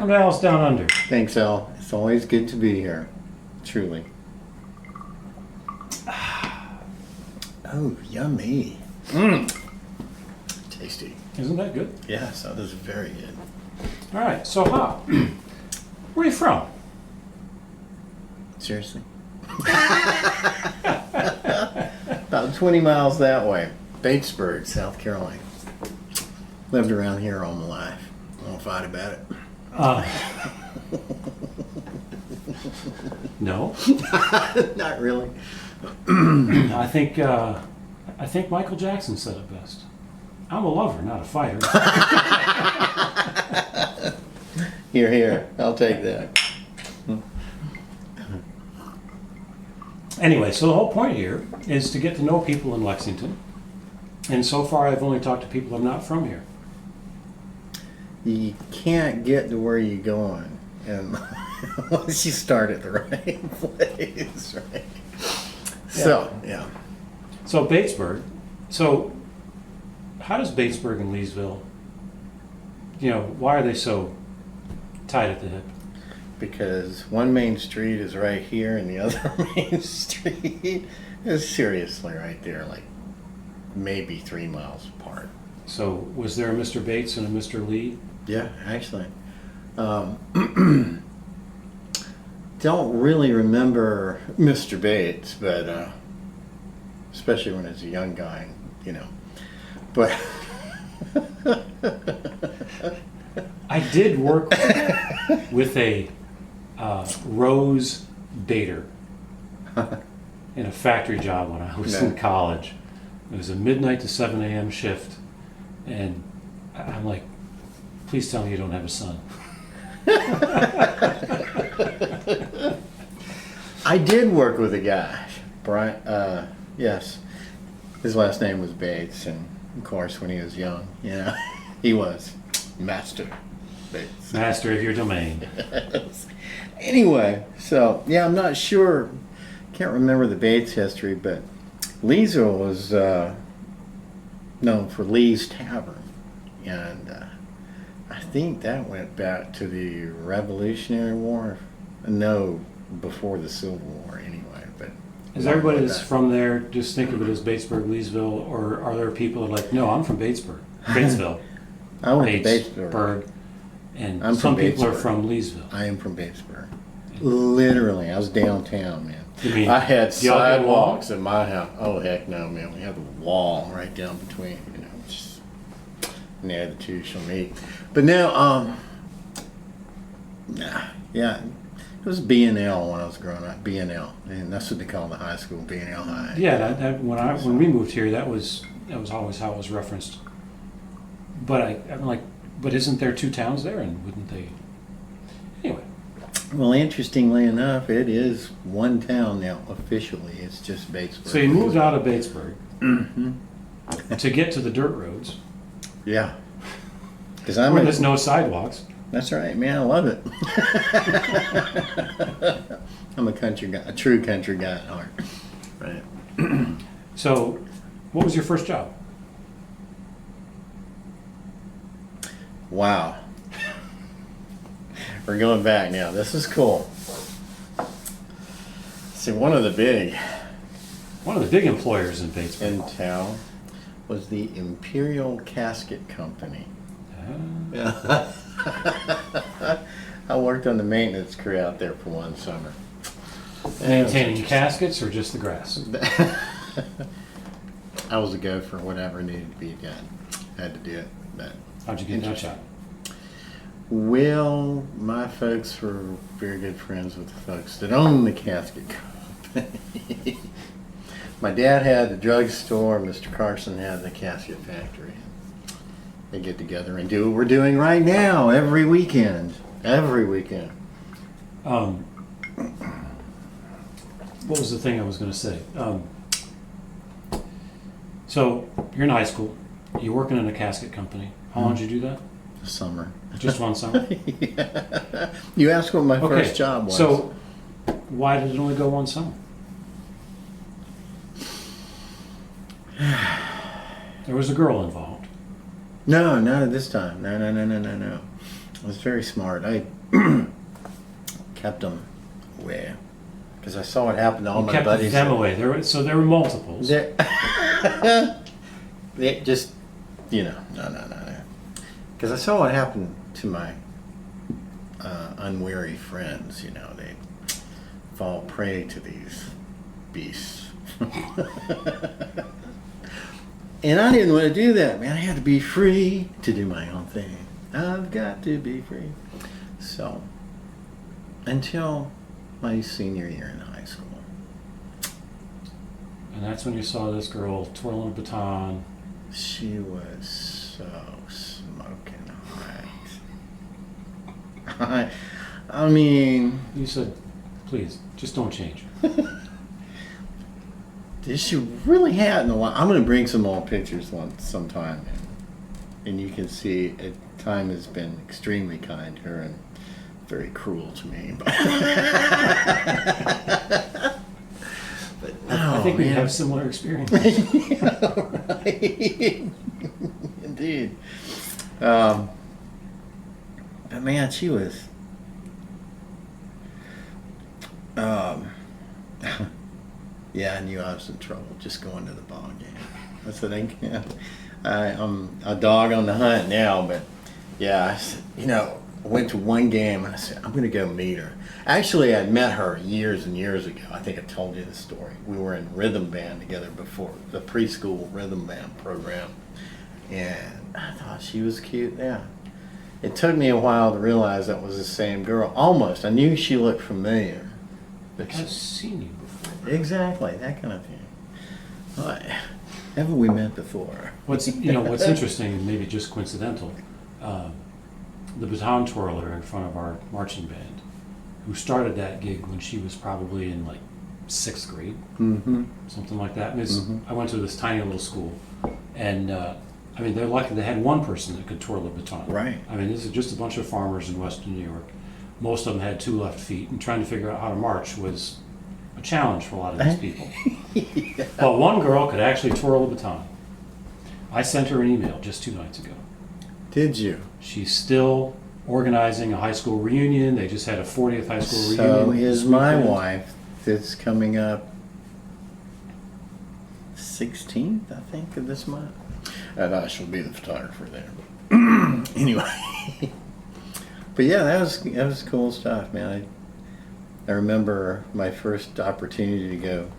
Welcome to Alice Down Under. Thanks, Al. It's always good to be here. Truly. Oh, yummy. Tasty. Isn't that good? Yes, that is very good. All right, so how? Where are you from? Seriously? About 20 miles that way. Batesburg, South Carolina. Lived around here all my life. I won't fight about it. No. Not really. I think Michael Jackson said it best. I'm a lover, not a fighter. Here, here. I'll take that. Anyway, so the whole point here is to get to know people in Lexington. And so far, I've only talked to people who are not from here. You can't get to where you're going and once you start at the right place, right? So, yeah. So Batesburg. So how does Batesburg and Leesville, why are they so tight at the hip? Because one main street is right here and the other main street is seriously right there, like maybe 3 miles apart. So was there a Mr. Bates and a Mr. Lee? Yeah, actually. Don't really remember Mr. Bates, but especially when it's a young guy, But I did work with a rose baiter in a factory job when I was in college. It was a midnight to 7 a.m. shift, and I'm like, please tell me you don't have a son. I did work with a guy, Brian. Yes, his last name was Bates, and of course, when he was young, he was Master Bates. Master of your domain. Yes. Anyway, so yeah, I'm not sure. Can't remember the Bates history, but Leesville was known for Lee's Tavern, and I think that went back to the Revolutionary War. No, before the Civil War, anyway. But is everybody that's from there just think of it as Batesburg, Leesville, or are there people that are like, no, I'm from Batesburg, Batesville, I went to Batesburg, and I'm some from people are Batesburg. from Leesville. I am from Batesburg. Literally, I was downtown, man. You mean, I had y'all get sidewalks in my house. Oh heck no, man! We have a wall right down between, just near the two shall meet. But now, yeah, it was B&L when I was growing up. B&L, and that's what they call the high school, B&L High. Yeah, when we moved here, that was always how it was referenced. But I'm like, but isn't there two towns there, and wouldn't they? Anyway. Well, interestingly enough, it is one town now officially. It's just Batesburg. So you moved out of Batesburg Mm-hmm. to get to the dirt roads. Yeah, because Where there's no sidewalks. That's right, man. I love it. I'm a country guy, a true country guy at heart. Right. So, what was your first job? Wow. We're going back now. This is cool. See, one of the big employers in Batesburg. in town was the Imperial Casket Company. Yeah. I worked on the maintenance crew out there for one summer. Maintaining caskets or just the grass? I was a go for whatever needed to be done. Had to do it. But How'd you get that job? well, my folks were very good friends with the folks that owned the casket company. My dad had the drugstore. Mr. Carson had the casket factory. They get together and do what we're doing right now every weekend. Every weekend. What was the thing I was going to say? So you're in high school. You're working in a casket company. How long did you do that? Summer. Just one summer? Yeah. You asked what my first job was. So why did it only go one summer? There was a girl involved. No, not at this time. No. was very smart. I kept them away because I saw what happened to all You my kept buddies. them away. So there were multiples. They just, no. Because I saw what happened to my unwary friends. They fall prey to these beasts. And I didn't want to do that, man. I had to be free to do my own thing. I've got to be free. So, until my senior year in high school. And that's when you saw this girl twirling a baton. She was so smoking hot. I mean... You said, please, just don't change. She really had in a while. I'm going to bring some old pictures sometime. And you can see time has been extremely kind to her and very cruel to me. But I think we have similar experiences. Yeah, right. Indeed. But man, she was. Yeah, I knew I was in trouble just going to the ball game. I said, I'm a dog on the hunt now, but yeah, I said, I went to one game and I said, I'm going to go meet her. Actually, I'd met her years and years ago. I think I told you the story. We were in rhythm band together before, the preschool rhythm band program. And I thought she was cute. Yeah. It took me a while to realize that was the same girl. Almost. I knew she looked familiar. But I've seen you before. Exactly, that kind of thing. Haven't we met before? What's interesting, and maybe just coincidental, the baton twirler in front of our marching band, who started that gig when she was probably in like 6th grade, something like that. I went to this tiny little school, and they're lucky they had one person that could twirl a baton. Right. This is just a bunch of farmers in Western New York. Most of them had 2 left feet, and trying to figure out how to march was a challenge for a lot of these people. Yeah. But one girl could actually twirl a baton. I sent her an email just 2 nights ago. Did you? She's still organizing a high school reunion. They just had a 40th high school So reunion. is my wife that's coming up 16th, I think, of this month. And I shall be the photographer there. Anyway. But yeah, that was cool stuff, man. I remember my first opportunity to go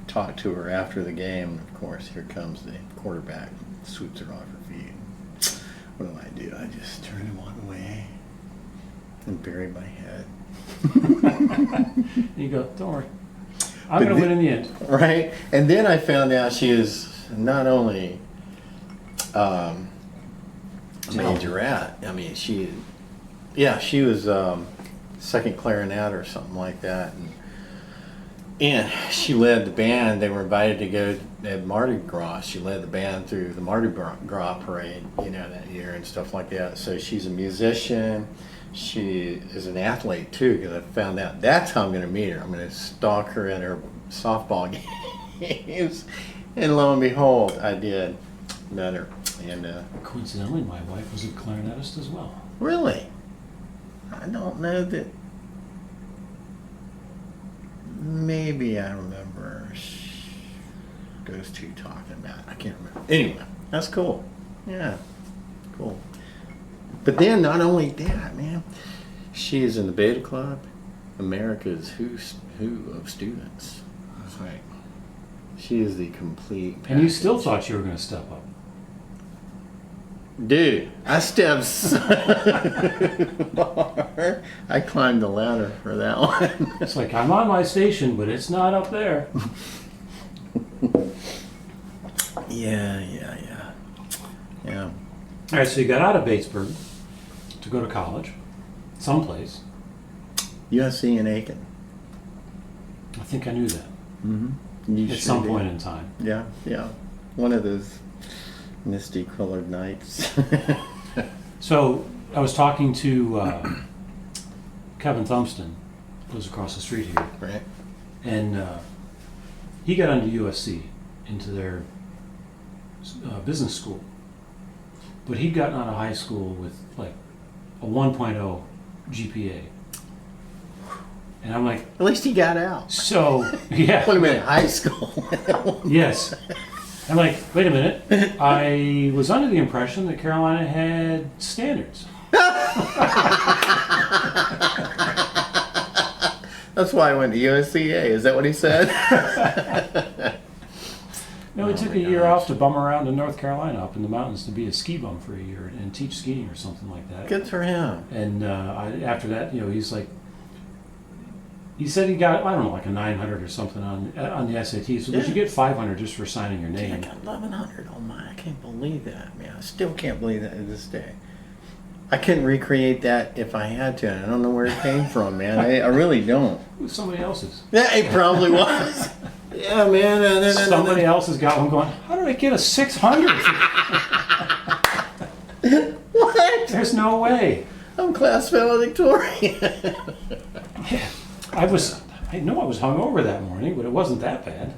talk to her after the game. Of course, here comes the quarterback, sweeps her off her feet. What do? I just turn and walk away and bury my head. You go, don't worry. I'm going to win in the end. Right? And then I found out she was not only a majorette. She was second clarinet or something like that. And she led the band. They were invited to go at Mardi Gras. She led the band through the Mardi Gras parade, that year and stuff like that. So she's a musician. She is an athlete too, because I found out that's how I'm going to meet her. I'm going to stalk her at her softball games. And lo and behold, I did. Met her. And coincidentally, my wife was a clarinetist as well. Really? I don't know that. Maybe I remember those two talking about it. I can't remember. Anyway, that's cool. Yeah, cool. But then not only that, man, she is in the Beta Club, America's who of students. That's right. She is the complete package. And you still thought you were going to step up. Dude, I stepped so far. I climbed the ladder for that one. It's like, I'm on my station, but it's not up there. Yeah. All right, so you got out of Batesburg to go to college, someplace. USC in Aiken. I think I knew that. You at some point in time. Yeah. One of those misty colored nights. So I was talking to Kevin Thumpston, who lives across the street here. Right. And he got into USC, into their business school. But he'd gotten out of high school with like a 1.0 GPA. And I'm like, At least he got out. so, yeah. Wait a minute, high school. Yes. I'm like, wait a minute. I was under the impression that Carolina had standards. That's why I went to USCA. Is that what he said? No, we took a year off to bum around in North Carolina up in the mountains to be a ski bum for a year and teach skiing or something like that. Good for him. And after that, he's like, he said he got, I don't know, like a 900 or something on the SAT. So Yeah. did you get 500 just for signing your name? I got 1,100 on mine. I can't believe that, man. I still can't believe that to this day. I couldn't recreate that if I had to. And I don't know where it came from, man. I really don't. It was somebody else's. Yeah, it probably was. Yeah, man. Somebody else has got one going, how did I get a 600? What? There's no way. I'm class valedictorian. Yeah. I know I was hungover that morning, but it wasn't that bad.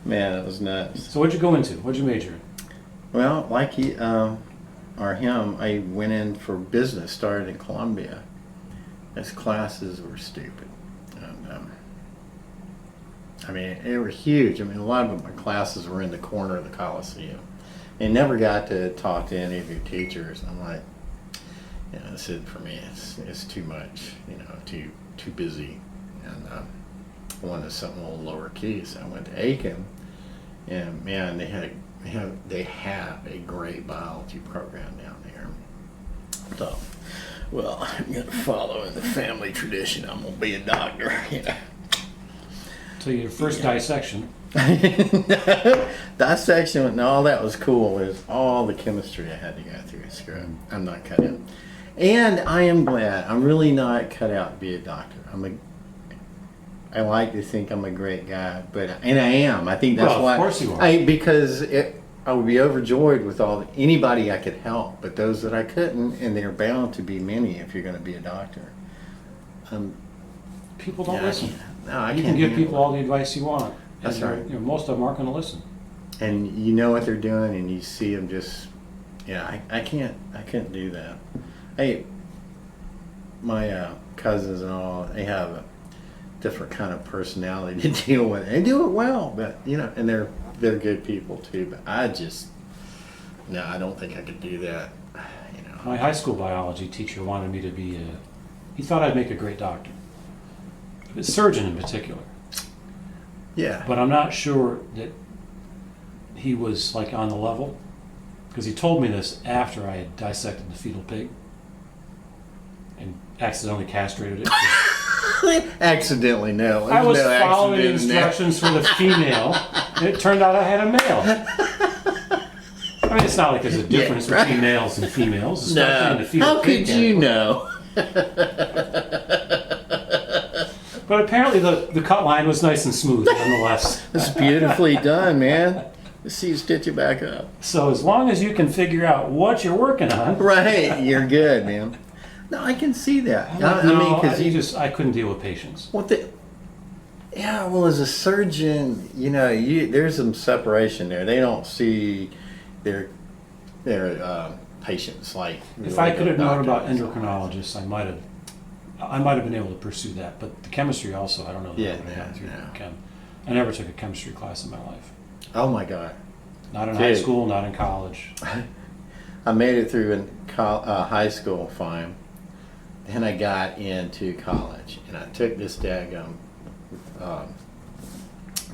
Man, that was nuts. So what'd you go into? What'd you major in? Well, like him, I went in for business, started in Columbia. His classes were stupid. And, I mean, they were huge. I mean, a lot of my classes were in the corner of the Coliseum. And never got to talk to any of your teachers. I'm like, this isn't for me. It's too much, too busy. And I wanted something a little lower key, so I went to Aiken. And man, they have a great biology program down there. So, well, I'm gonna follow in the family tradition. I'm gonna be a doctor. So your first dissection. Dissection and all that was cool. It was all the chemistry I had to go through. I'm not cut out. And I am glad. I'm really not cut out to be a doctor. I like to think I'm a great guy, and I am. I think that's why. Of course you are. Because I would be overjoyed with anybody I could help, but those that I couldn't, and they're bound to be many if you're going to be a doctor. People don't listen. I you can't can give handle people it. all the advice you want. That's and right. Most of them aren't going to listen. And you know what they're doing, and you see them just. Yeah, I couldn't do that. Hey, my cousins and all, they have a different kind of personality to deal with. They do it well, but and they're good people too. But I don't think I could do that. My high school biology teacher wanted me to be he thought I'd make a great doctor. A surgeon in particular. Yeah. But I'm not sure that he was like on the level, because he told me this after I had dissected the fetal pig and accidentally castrated it. Accidentally, no. I was no following accident in that. instructions for the female, and it turned out I had a male. I mean, it's not like there's a difference between males and females, especially in the fetal How pig could you category. know? But apparently the cut line was nice and smooth, nonetheless. It's beautifully done, man. Let's see you stitch it back up. So as long as you can figure out what you're working on, Right, you're good, man. No, I can see that. I couldn't deal with patients. Yeah, well, as a surgeon, there's some separation there. They don't see their patients like. If I could have known about endocrinologists, I might have been able to pursue that. But the chemistry also, I don't know. I never took a chemistry class in my life. Oh my God. Not in high school, not in college. I made it through in high school fine. Then I got into college, and I took this daggum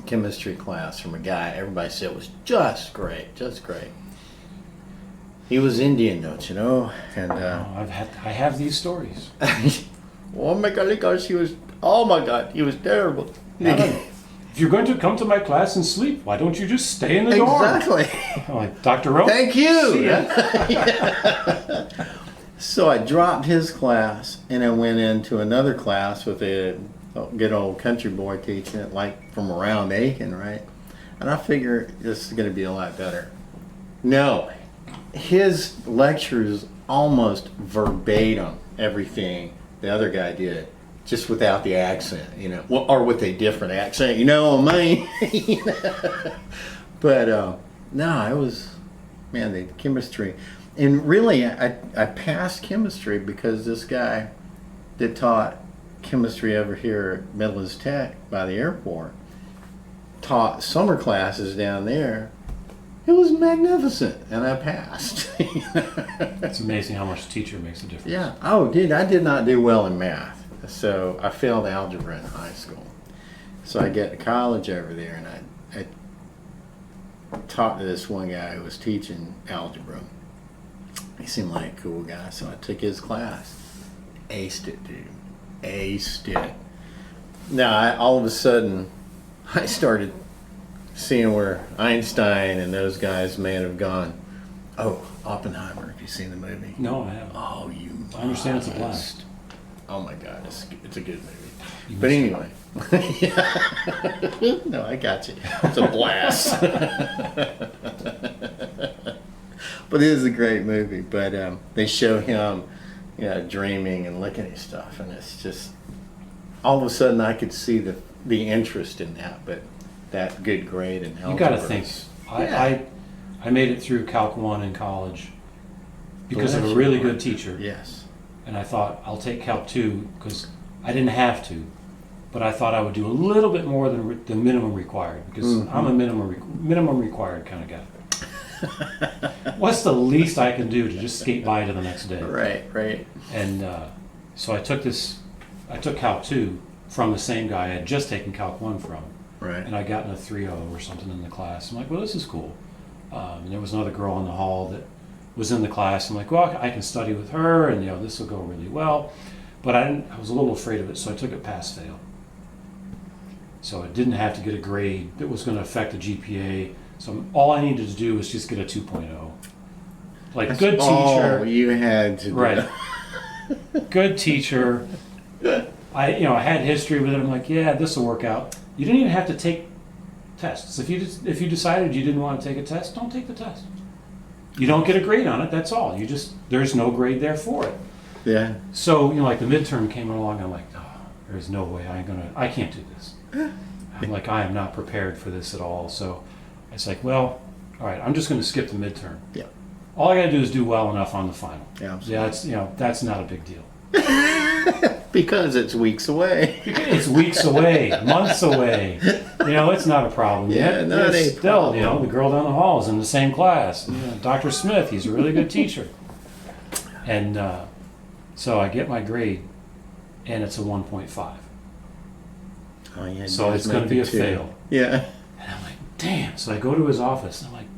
chemistry class from a guy everybody said was just great. He was Indian, don't you know? And I have these stories. oh my God, he was terrible. If you're going to come to my class and sleep, why don't you just stay in the dorm? Exactly. I'm like, Dr. Rowe? Thank you. See ya. So I dropped his class and I went into another class with a good old country boy teaching it, like from around Aiken, right? And I figure this is going to be a lot better. No, his lectures almost verbatim everything the other guy did, just without the accent, or with a different accent, what I mean? But no, it was, man, the chemistry. And really, I passed chemistry because this guy that taught chemistry over here at Midlands Tech by the airport taught summer classes down there. It was magnificent, and I passed. It's amazing how much a teacher makes a difference. Yeah. Oh, dude, I did not do well in math, so I failed algebra in high school. So I get to college over there, and I talked to this one guy who was teaching algebra. He seemed like a cool guy, so I took his class. Aced it, dude. Aced it. Now, all of a sudden, I started seeing where Einstein and those guys may have gone. Oh, Oppenheimer, have you seen the movie? No, I haven't. Oh, you I understand it's a must. blast. Oh my God, it's a good movie. You But missed anyway. No, I got you. It's a blast. But it is a great movie. But they show him, dreaming and looking at stuff, and it's just all of a sudden I could see the interest in that. But that good grade in algebra. You got to think. Yeah. I made it through Calc 1 in college because of a Bless really you. good teacher. Yes. And I thought, I'll take Calc 2 because I didn't have to. But I thought I would do a little bit more than the minimum required because I'm a minimum required kind of guy. What's the least I can do to just skate by to the next day? Right. And so I took Calc 2 from the same guy I had just taken Calc 1 from. Right. And I got in a 3.0 or something in the class. I'm like, well, this is cool. And there was another girl in the hall that was in the class. I'm like, well, I can study with her, and this will go really well. But I was a little afraid of it, so I took it pass-fail. So I didn't have to get a grade that was going to affect the GPA. So all I needed to do was just get a 2.0. Like, That's good teacher. all you had to do. Right. Good teacher. I had history with it. I'm like, yeah, this will work out. You didn't even have to take tests. If you decided you didn't want to take a test, don't take the test. You don't get a grade on it. That's all. There's no grade there for it. Yeah. So like the midterm came along. I'm like, oh, there's no way I can't do this. I'm like, I am not prepared for this at all. So it's like, well, all right, I'm just going to skip the midterm. Yeah. All I got to do is do well enough on the final. Yeah. Yeah, that's not a big deal. Because it's weeks away. It's weeks away, months away. It's not a problem. Yeah, not a still, problem. the girl down the hall is in the same class. Dr. Smith, he's a really good teacher. And so I get my grade, and it's a 1.5. Oh, yeah. So it's going to be a fail. Yeah. And I'm like, damn. So I go to his office, and I'm like,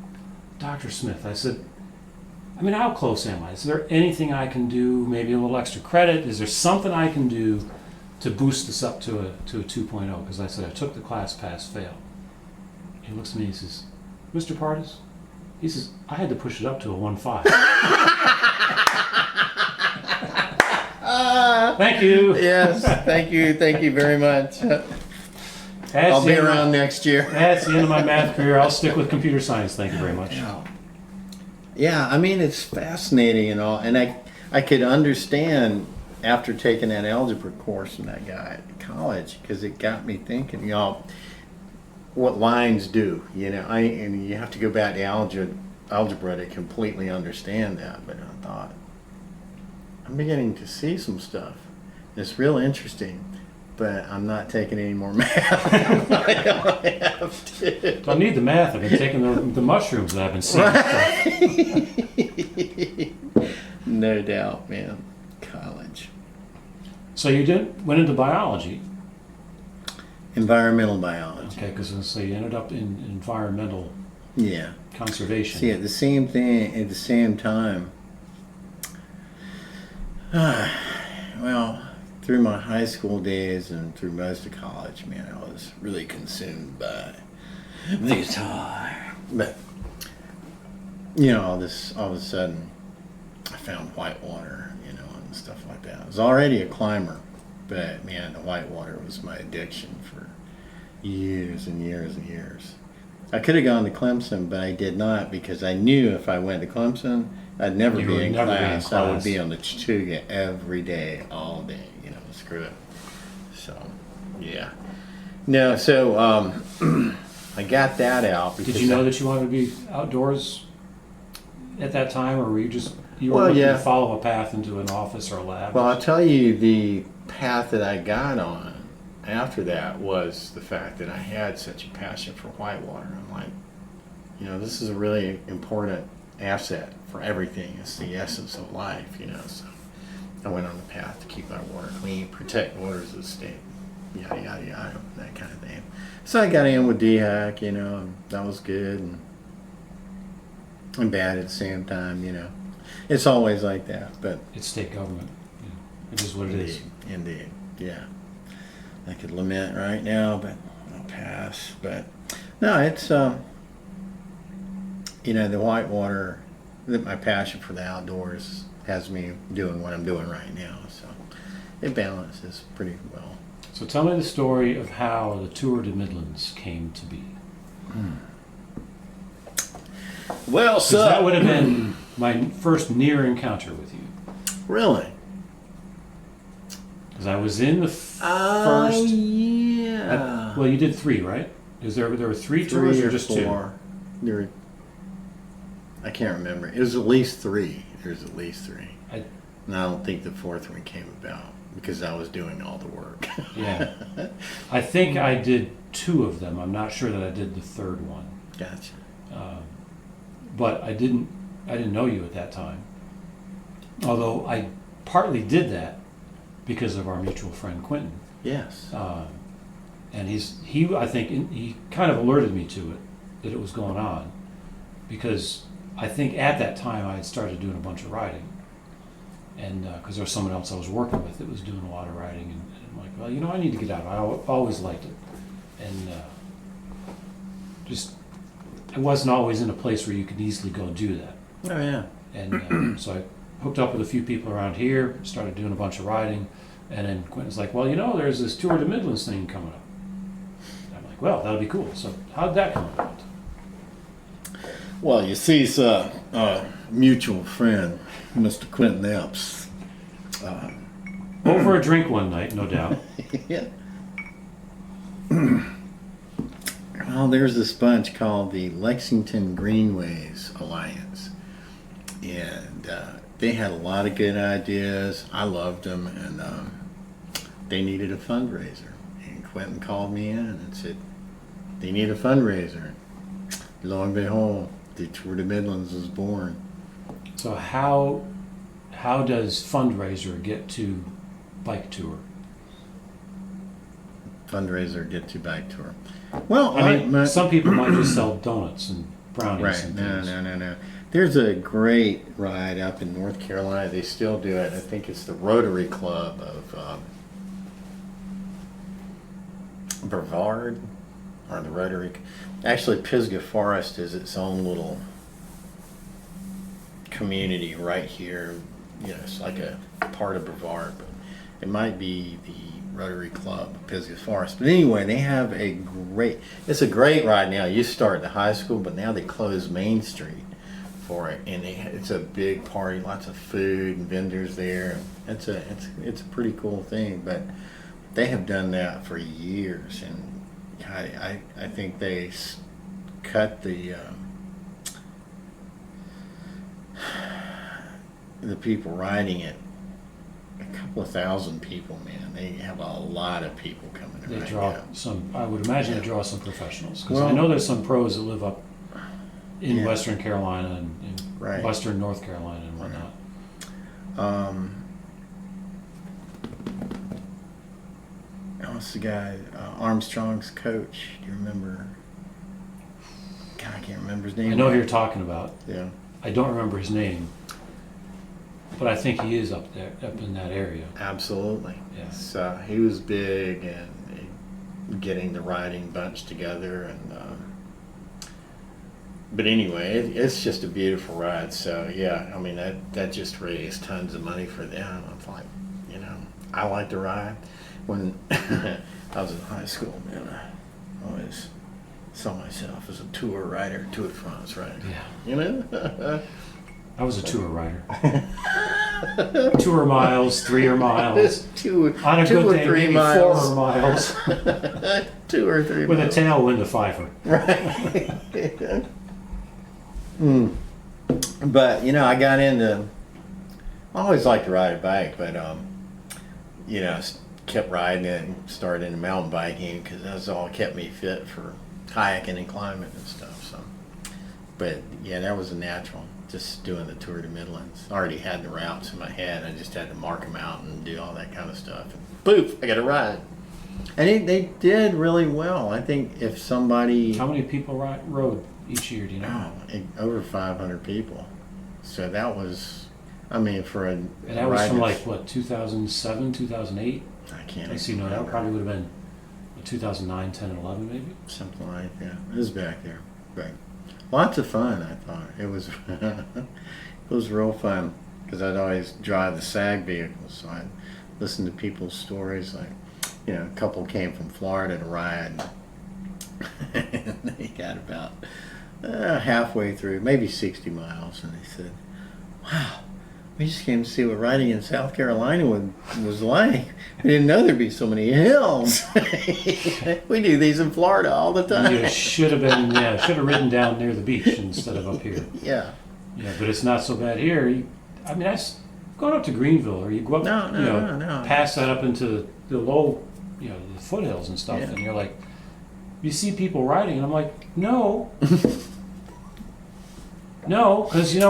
Dr. Smith, I said, how close am I? Is there anything I can do? Maybe a little extra credit? Is there something I can do to boost this up to a 2.0? Because I said I took the class pass-fail. He looks at me and he says, Mr. Pardis, he says, I had to push it up to a 1.5. Thank you. Yes, thank you very much. I'll be around next year. That's the end of my math career. I'll stick with computer science. Thank you very much. Yeah, it's fascinating and all, and I could understand after taking that algebra course from that guy at college, because it got me thinking, what lines do, and you have to go back to algebra to completely understand that, but I thought, I'm beginning to see some stuff. It's real interesting, but I'm not taking any more math. I don't have to. Don't need the math. I've been taking the mushrooms that I've been seeing. Right. No doubt, man. College. So you went into biology. Environmental biology. Okay, because you ended up in environmental conservation. See, at the same thing, at the same time, well, through my high school days and through most of college, man, I was really consumed by the guitar. But, all of a sudden, I found white water, and stuff like that. I was already a climber, but, man, the white water was my addiction for years and years and years. I could have gone to Clemson, but I did not, because I knew if I went to Clemson, I'd never be in class. I would be on the Chattooga every day, all day. Screw it. So, yeah. No, so I got that out. Did you know that you wanted to be outdoors at that time, or were you were Well, looking yeah. to follow a path into an office or a lab? Well, I'll tell you, the path that I got on after that was the fact that I had such a passion for whitewater. I'm like, this is a really important asset for everything. It's the essence of life, So I went on the path to keep our water clean, protect waters of the state, yada, yada, yada, that kind of thing. So I got in with DHAC, and that was good and bad at the same time, It's always like that, but It's state government. It is what it is. indeed, yeah. I could lament right now, but I'll pass. But no, it's the whitewater, my passion for the outdoors has me doing what I'm doing right now. So it balances pretty well. So tell me the story of how the Tour de Midlands came to be. Well, 'Cause that would have been my first near encounter with you. really, Because I was in the first. yeah, Well, you did 3, right? There were 3 tours three or or just 2? four. I can't remember. It was at least 3. There's at least 3. And I don't think the 4th one came about because I was doing all the work. Yeah. I think I did 2 of them. I'm not sure that I did the 3rd one. Gotcha. But I didn't know you at that time. Although I partly did that because of our mutual friend Quentin. Yes. And I think he kind of alerted me to it, that it was going on, because I think at that time I had started doing a bunch of riding, and because there was someone else I was working with that was doing a lot of riding, and I'm like, well, I need to get out. I always liked it, and I wasn't always in a place where you could easily go do that. Oh yeah. And so I hooked up with a few people around here, started doing a bunch of riding, and then Quentin's like, well, there's this Tour de Midlands thing coming up. I'm like, well, that'll be cool. So how'd that come about? Well, you see, it's a mutual friend, Mr. Quentin Epps. Over a drink one night, no doubt. Yeah. Well, there's this bunch called the Lexington Greenways Alliance, and they had a lot of good ideas. I loved them, and they needed a fundraiser. And Quentin called me in and said, they need a fundraiser. Lo and behold, the Tour de Midlands was born. So how does fundraiser get to bike tour? Fundraiser get to bike tour. Well, I mean, some people might just sell donuts and brownies right. and No, things. no. There's a great ride up in North Carolina. They still do it. I think it's the Rotary Club of Brevard, or the Rotary. Actually, Pisgah Forest is its own little community right here. It's like a part of Brevard, but it might be the Rotary Club of Pisgah Forest. But anyway, they have it's a great ride now. You start at the high school, but now they close Main Street for it, and it's a big party, lots of food and vendors there. It's a pretty cool thing, but they have done that for years, and I think they cut the people riding it, a couple of thousand people, man. They have a lot of people coming They right draw now. some. I would imagine they draw some professionals, because Well- I know there's some pros that live up in Yeah. Western Carolina and Right. Western North Carolina and whatnot. What's the guy? Armstrong's coach. Do you remember? God, I can't remember his name. I know who you're talking about. Yeah. I don't remember his name, but I think he is up there, up in that area. Absolutely. Yeah. So he was big and getting the riding bunch together, and but anyway, it's just a beautiful ride. So yeah, I mean that just raised tons of money for them. I'm like, I like to ride. When I was in high school, man, I always saw myself as a tour rider, Tour de France rider. Yeah. I was a tour rider. 2 miles, 3 miles. On a two good or day, three maybe miles. 4 miles. 2 or 3 With a miles. tailwind of 5. Right. But I got into. I always liked to ride a bike, but kept riding it and started into mountain biking because that's all kept me fit for kayaking and climbing and stuff. So, but yeah, that was a natural. Just doing the Tour de Midlands. I already had the routes in my head. I just had to mark them out and do all that kind of stuff. And poof, I got to ride. And they did really well. I think if somebody... How many people rode each year, do you know? Over 500 people. So that was, for a... And that was from like, what, 2007, 2008? I can't remember. That probably would have been 2009, 10, and 11 maybe? Something like that. It was back there. But lots of fun, I thought. It was it was real fun because I'd always drive the SAG vehicles. So I'd listen to people's stories like, a couple came from Florida to ride. And they got about halfway through, maybe 60 miles, and they said, wow, we just came to see what riding in South Carolina was like. We didn't know there'd be so many hills. We do these in Florida all the time. You should have ridden down near the beach instead of up here. Yeah. Yeah, but it's not so bad here. Going up to Greenville, or you go up, No. past that up into the low, the foothills and stuff, Yeah. and you're like, you see people riding, and I'm like, no. No, because you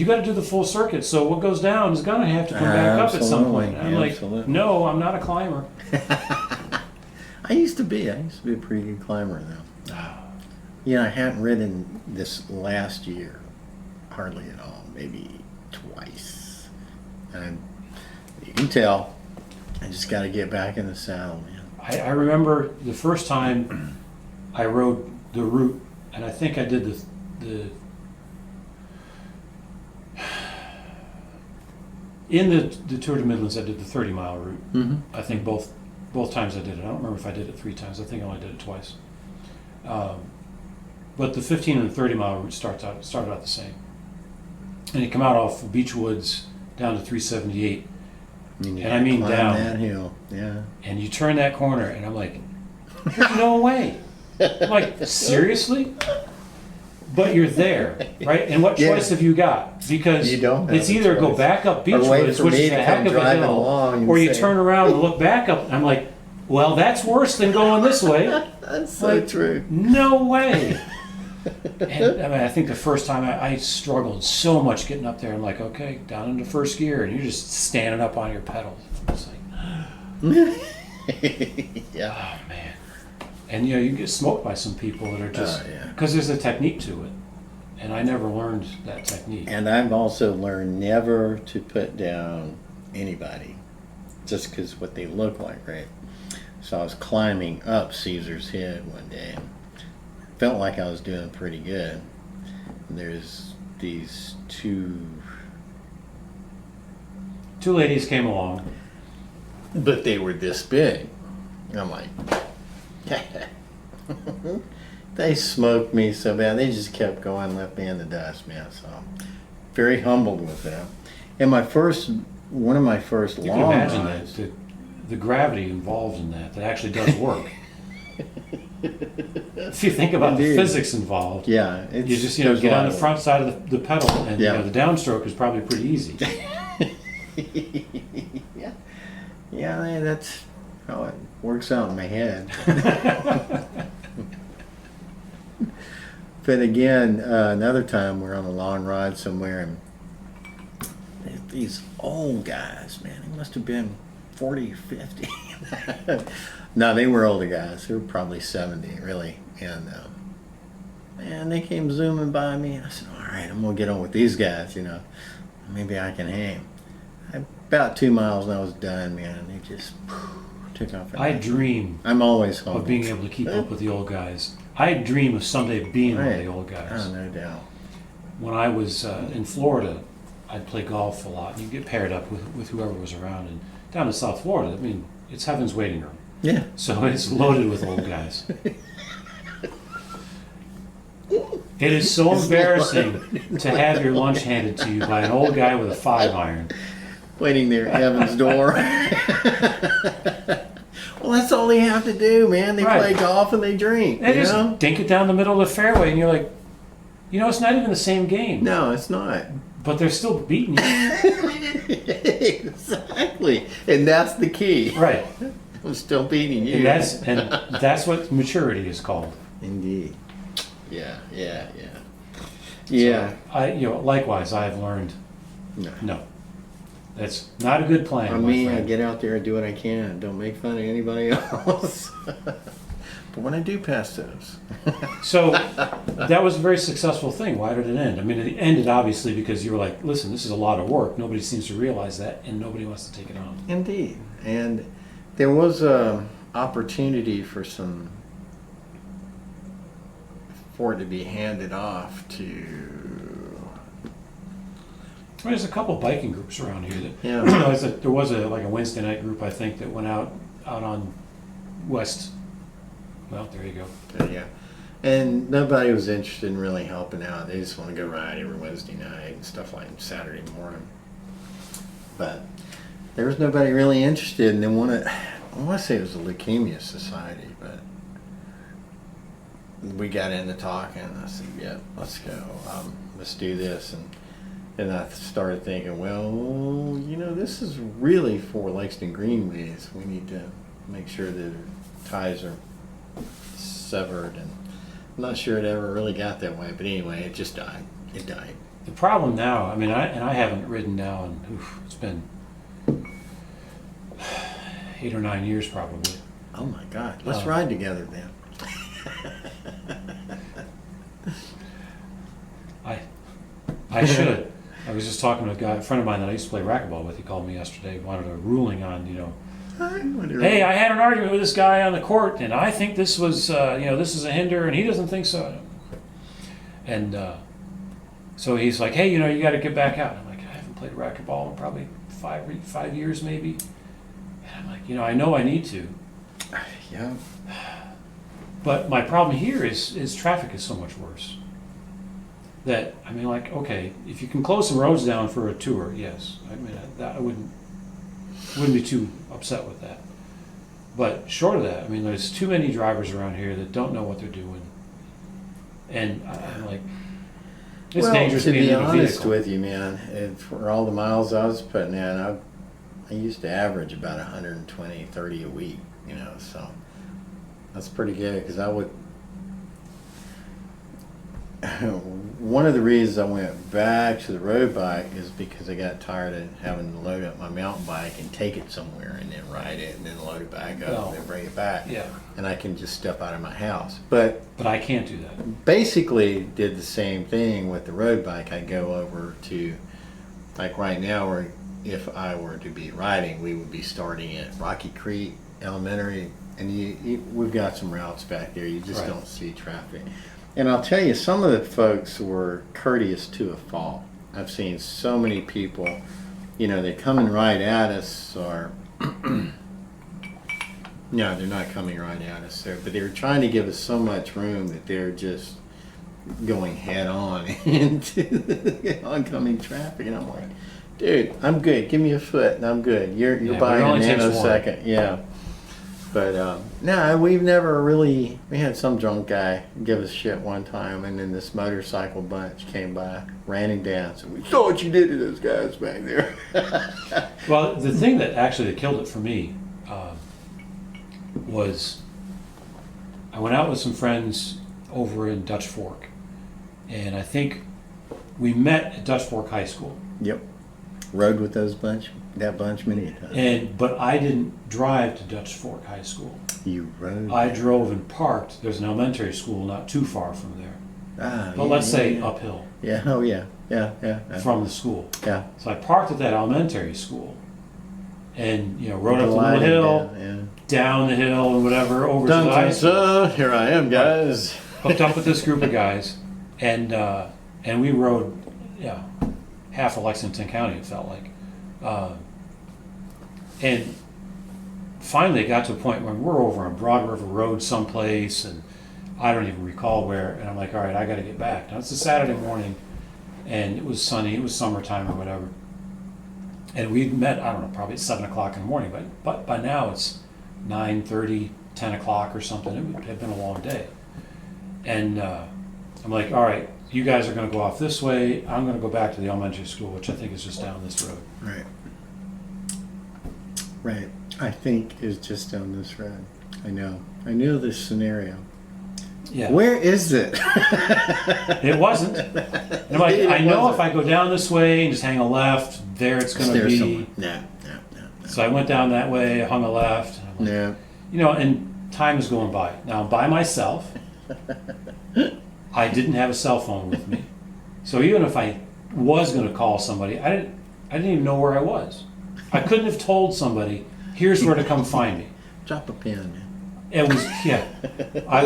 got to do the full circuit. So what goes down is going to have to come back up at some point. And I'm like, no, I'm not a climber. I used to be a pretty good climber though. I hadn't ridden this last year, hardly at all, maybe twice. And you can tell, I just got to get back in the saddle, man. I remember the first time I rode the route, and I think I did in the Tour de Midlands, I did the 30-mile route. Mm-hmm. I think both times I did it. I don't remember if I did it 3 times. I think I only did it twice. But the 15 and the 30-mile route started out the same. And you come out off Beach Woods down to 378. And I mean down. That hill, yeah. And you turn that corner, and I'm like, there's no way. I'm like, seriously? But you're there, right? And what choice have you got? Because you don't have it's either go back up Beach Woods, which is a heck of a hill, or you turn around and look back up. And I'm like, well, that's worse than going this way. That's so true. No way. And I think the first time I struggled so much getting up there. I'm like, okay, down into first gear, and you're just standing up on your pedals. It's like, yeah. oh man. And you get smoked by some people that are just because there's a technique to it, and I never learned that technique. And I've also learned never to put down anybody just because what they look like, right? So I was climbing up Caesar's Head one day, and felt like I was doing pretty good. And there's these two ladies came along, but they were this big. And I'm like. They smoked me so bad. They just kept going, left me in the dust, man. So I'm very humbled with that. And one of my first you long can imagine rides, that the gravity involved in that actually does work. If you think about the physics involved, yeah, you just get on the front side of the pedal, and the downstroke is probably pretty easy. yeah, that's how it works out in my head. But again, another time we're on a long ride somewhere, and these old guys, man, they must have been 40, 50. No, they were older guys. They were probably 70, really. And man, they came zooming by me, and I said, all right, I'm going to get on with these guys, Maybe I can hang. About 2 miles and I was done, man, and they just took off. I dream I'm always home. of being able to keep up with the old guys. I dream of someday being one of the old guys. Oh, no doubt. When I was in Florida, I'd play golf a lot, and you get paired up with whoever was around. And down in South Florida, it's heaven's waiting room. Yeah. So it's loaded with old guys. It is so embarrassing to have your lunch handed to you by an old guy with a 5-iron. Waiting there at heaven's door. Well, that's all they have to do, man. They play golf and they drink. They just dink it down the middle of the fairway, and you're like, You know, it's not even the same game. No, it's not. But they're still beating you. Exactly. And that's the key. Right. I'm still beating you. And that's what maturity is called. Indeed. Yeah. Yeah. So likewise, I've learned no. That's not a good plan. I get out there and do what I can. Don't make fun of anybody else. But when I do pass those. So that was a very successful thing. Why did it end? I mean, it ended obviously because you were like, listen, this is a lot of work. Nobody seems to realize that, and nobody wants to take it on. Indeed. And there was a opportunity for it to be handed off to. Well, there's a couple biking groups around here that. Yeah. There was a Wednesday night group, I think, that went out on West. Well, there you go. Yeah. And nobody was interested in really helping out. They just want to go ride every Wednesday night and stuff like Saturday morning. But there was nobody really interested, and I want to say it was a leukemia society, but we got into talking, and I said, yeah, let's go. Let's do this. And I started thinking, well, this is really for Lexington Greenways. We need to make sure that ties are severed, and I'm not sure it ever really got that way, but anyway, it just died. It died. The problem now, I mean, I haven't ridden now, and it's been 8 or 9 years probably. Oh my God! Let's ride together then. I should. I was just talking to a friend of mine that I used to play racquetball with. He called me yesterday, wanted a ruling on, hey, I had an argument with this guy on the court, and I think this was, this is a hinder, and he doesn't think so. And so he's like, hey, you got to get back out. I'm like, I haven't played racquetball in probably 5 years maybe. And I'm like, I know I need to. Yeah. But my problem here is traffic is so much worse. That, okay, if you can close some roads down for a tour, yes. I mean, I wouldn't be too upset with that. But short of that, there's too many drivers around here that don't know what they're doing. And I'm like, it's dangerous being in a vehicle. To be honest with you, man, for all the miles I was putting in, I used to average about 120, 30 a week, so that's pretty good, because I would. One of the reasons I went back to the road bike is because I got tired of having to load up my mountain bike and take it somewhere and then ride it and then load it back up and then bring it back. Yeah. And I can just step out of my house. But I can't do that. Basically did the same thing with the road bike. I go over to, like right now, where if I were to be riding, we would be starting at Rocky Creek Elementary, and we've got some routes back there. You just don't see traffic. And I'll tell you, some of the folks were courteous to a fault. I've seen so many people, they come and ride at us, or no, they're not coming right at us there, but they're trying to give us so much room that they're just going head on into the oncoming traffic. And I'm like, dude, I'm good. Give me a foot, and I'm good. You're by in a nanosecond. Yeah. But no, we've never really. We had some drunk guy give us shit one time, and then this motorcycle bunch came by, ran him down. So we saw what you did to those guys back there. Well, the thing that actually killed it for me was I went out with some friends over in Dutch Fork, and I think we met at Dutch Fork High School. Yep, rode with that bunch many a time. But I didn't drive to Dutch Fork High School. You rode? I drove and parked. There's an elementary school not too far from there. But let's say uphill. Yeah, oh yeah. Yeah. From the school. Yeah. So I parked at that elementary school and, rode up the little hill, down the hill and whatever, over to the high school. Here I am, guys. Hooked up with this group of guys, and we rode, half of Lexington County, it felt like. And finally it got to a point where we're over on Broad River Road someplace, and I don't even recall where, and I'm like, all right, I got to get back. Now it's a Saturday morning, and it was sunny, it was summertime or whatever. And we met, I don't know, probably at 7 o'clock in the morning, but by now it's 9:30, 10 o'clock or something. It had been a long day. And I'm like, all right, you guys are going to go off this way. I'm going to go back to the elementary school, which I think is just down this road. Right. Right. I think is just down this road. I know. I knew this scenario. Yeah. Where is it? It wasn't. And I'm like, I know if I go down this way and just hang a left, there it's going to be. No. So I went down that way, hung a left. And I'm like, Yeah. you know, and time is going by. Now, I'm by myself. I didn't have a cell phone with me. So even if I was going to call somebody, I didn't even know where I was. I couldn't have told somebody, here's where to come find me. Drop a pin. It was, yeah. I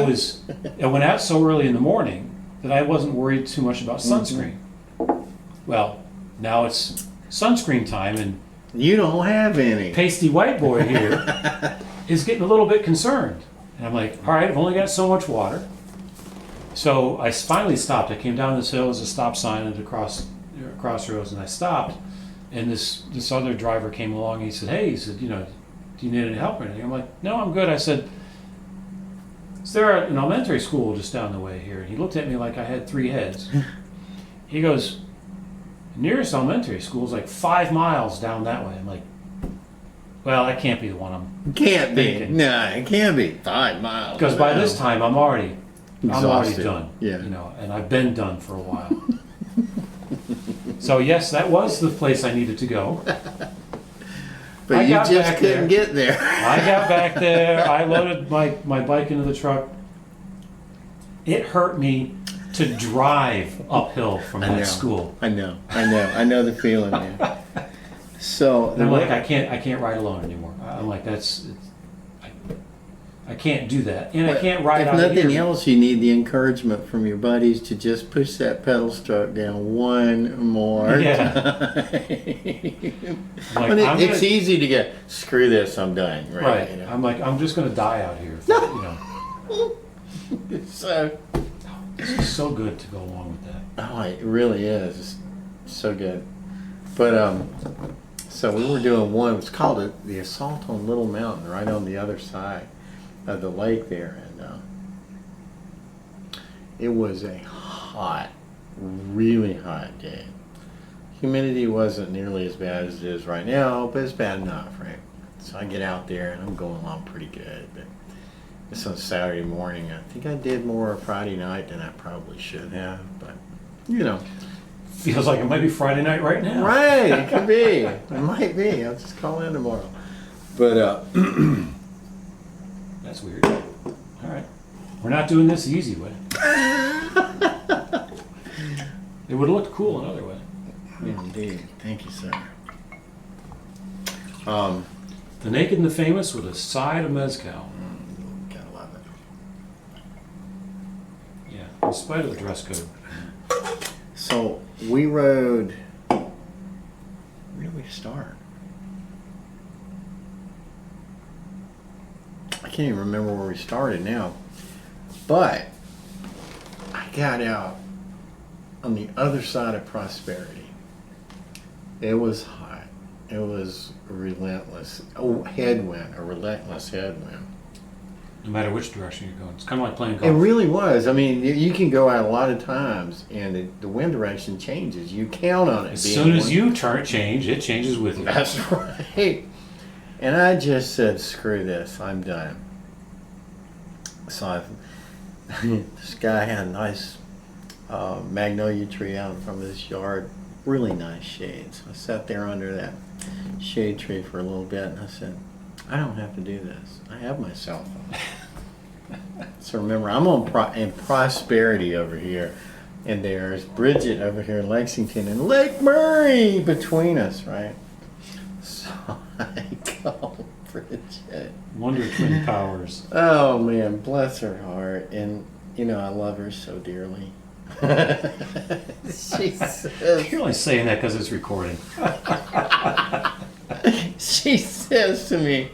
went out so early in the morning that I wasn't worried too much about sunscreen. Well, now it's sunscreen time, and You don't have any. pasty white boy here is getting a little bit concerned. And I'm like, all right, I've only got so much water. So I finally stopped. I came down this hill, there's a stop sign at the crossroads, and I stopped. And this other driver came along, and he said, hey, you know, do you need any help or anything? I'm like, no, I'm good. I said, is there an elementary school just down the way here? And he looked at me like I had 3 heads. He goes, nearest elementary school is like 5 miles down that way. I'm like, well, that can't be the one I'm Can't be. thinking. No, it can't be 5 miles. Because by this time I'm already Exhausted. done. Yeah. You know, and I've been done for a while. So yes, that was the place I needed to go. But I you got just back couldn't get there. I got back there, I loaded my bike into the truck. It hurt me to drive uphill from that school. I know the feeling, man. So And I'm like, I can't ride alone anymore. I'm like, I can't do that. And I can't ride out If nothing here. else, you need the encouragement from your buddies to just push that pedal stroke down one more Yeah. time. I'm like, But I'm it's gonna- easy to get, screw this, I'm done. Right. You know? I'm like, I'm just going to die out here. You know. So, This is so good to go along with that. oh, it really is. It's so good. But, so we were doing one, it's called the Assault on Little Mountain, right on the other side of the lake there. And it was a hot, really hot day. Humidity wasn't nearly as bad as it is right now, but it's bad enough, right? So I get out there and I'm going along pretty good. But it's on Saturday morning. I think I did more Friday night than I probably should have, but you know. Feels like it might be Friday night right now. Right, it could be. It might be. I'll just call in tomorrow. But That's weird. All right. We're not doing this the easy way. It would have looked cool another way. indeed. Thank you, sir. The naked and the famous with a side of mezcal. Gotta love it. Yeah, in spite of the dress code. So we rode. Where did we start? I can't even remember where we started now. But I got out on the other side of Prosperity. It was hot. It was relentless. Oh, headwind, a relentless headwind. No matter which direction you're going. It's kind of like playing It golf. really was. I mean, you can go out a lot of times, and the wind direction changes. You count on it. As being soon as one- you change, it changes with you. That's right. And I just said, screw this, I'm done. So this guy had a nice magnolia tree out in front of this yard, really nice shade. So I sat there under that shade tree for a little bit, and I said, I don't have to do this. I have my cell phone. So remember, I'm in Prosperity over here, and there's Bridget over here in Lexington, and Lake Murray between us, right? So I call Bridget. Wonder Twin Powers. Oh man, bless her heart, and you know I love her so dearly. She says, You're only saying that because it's recording. she says to me,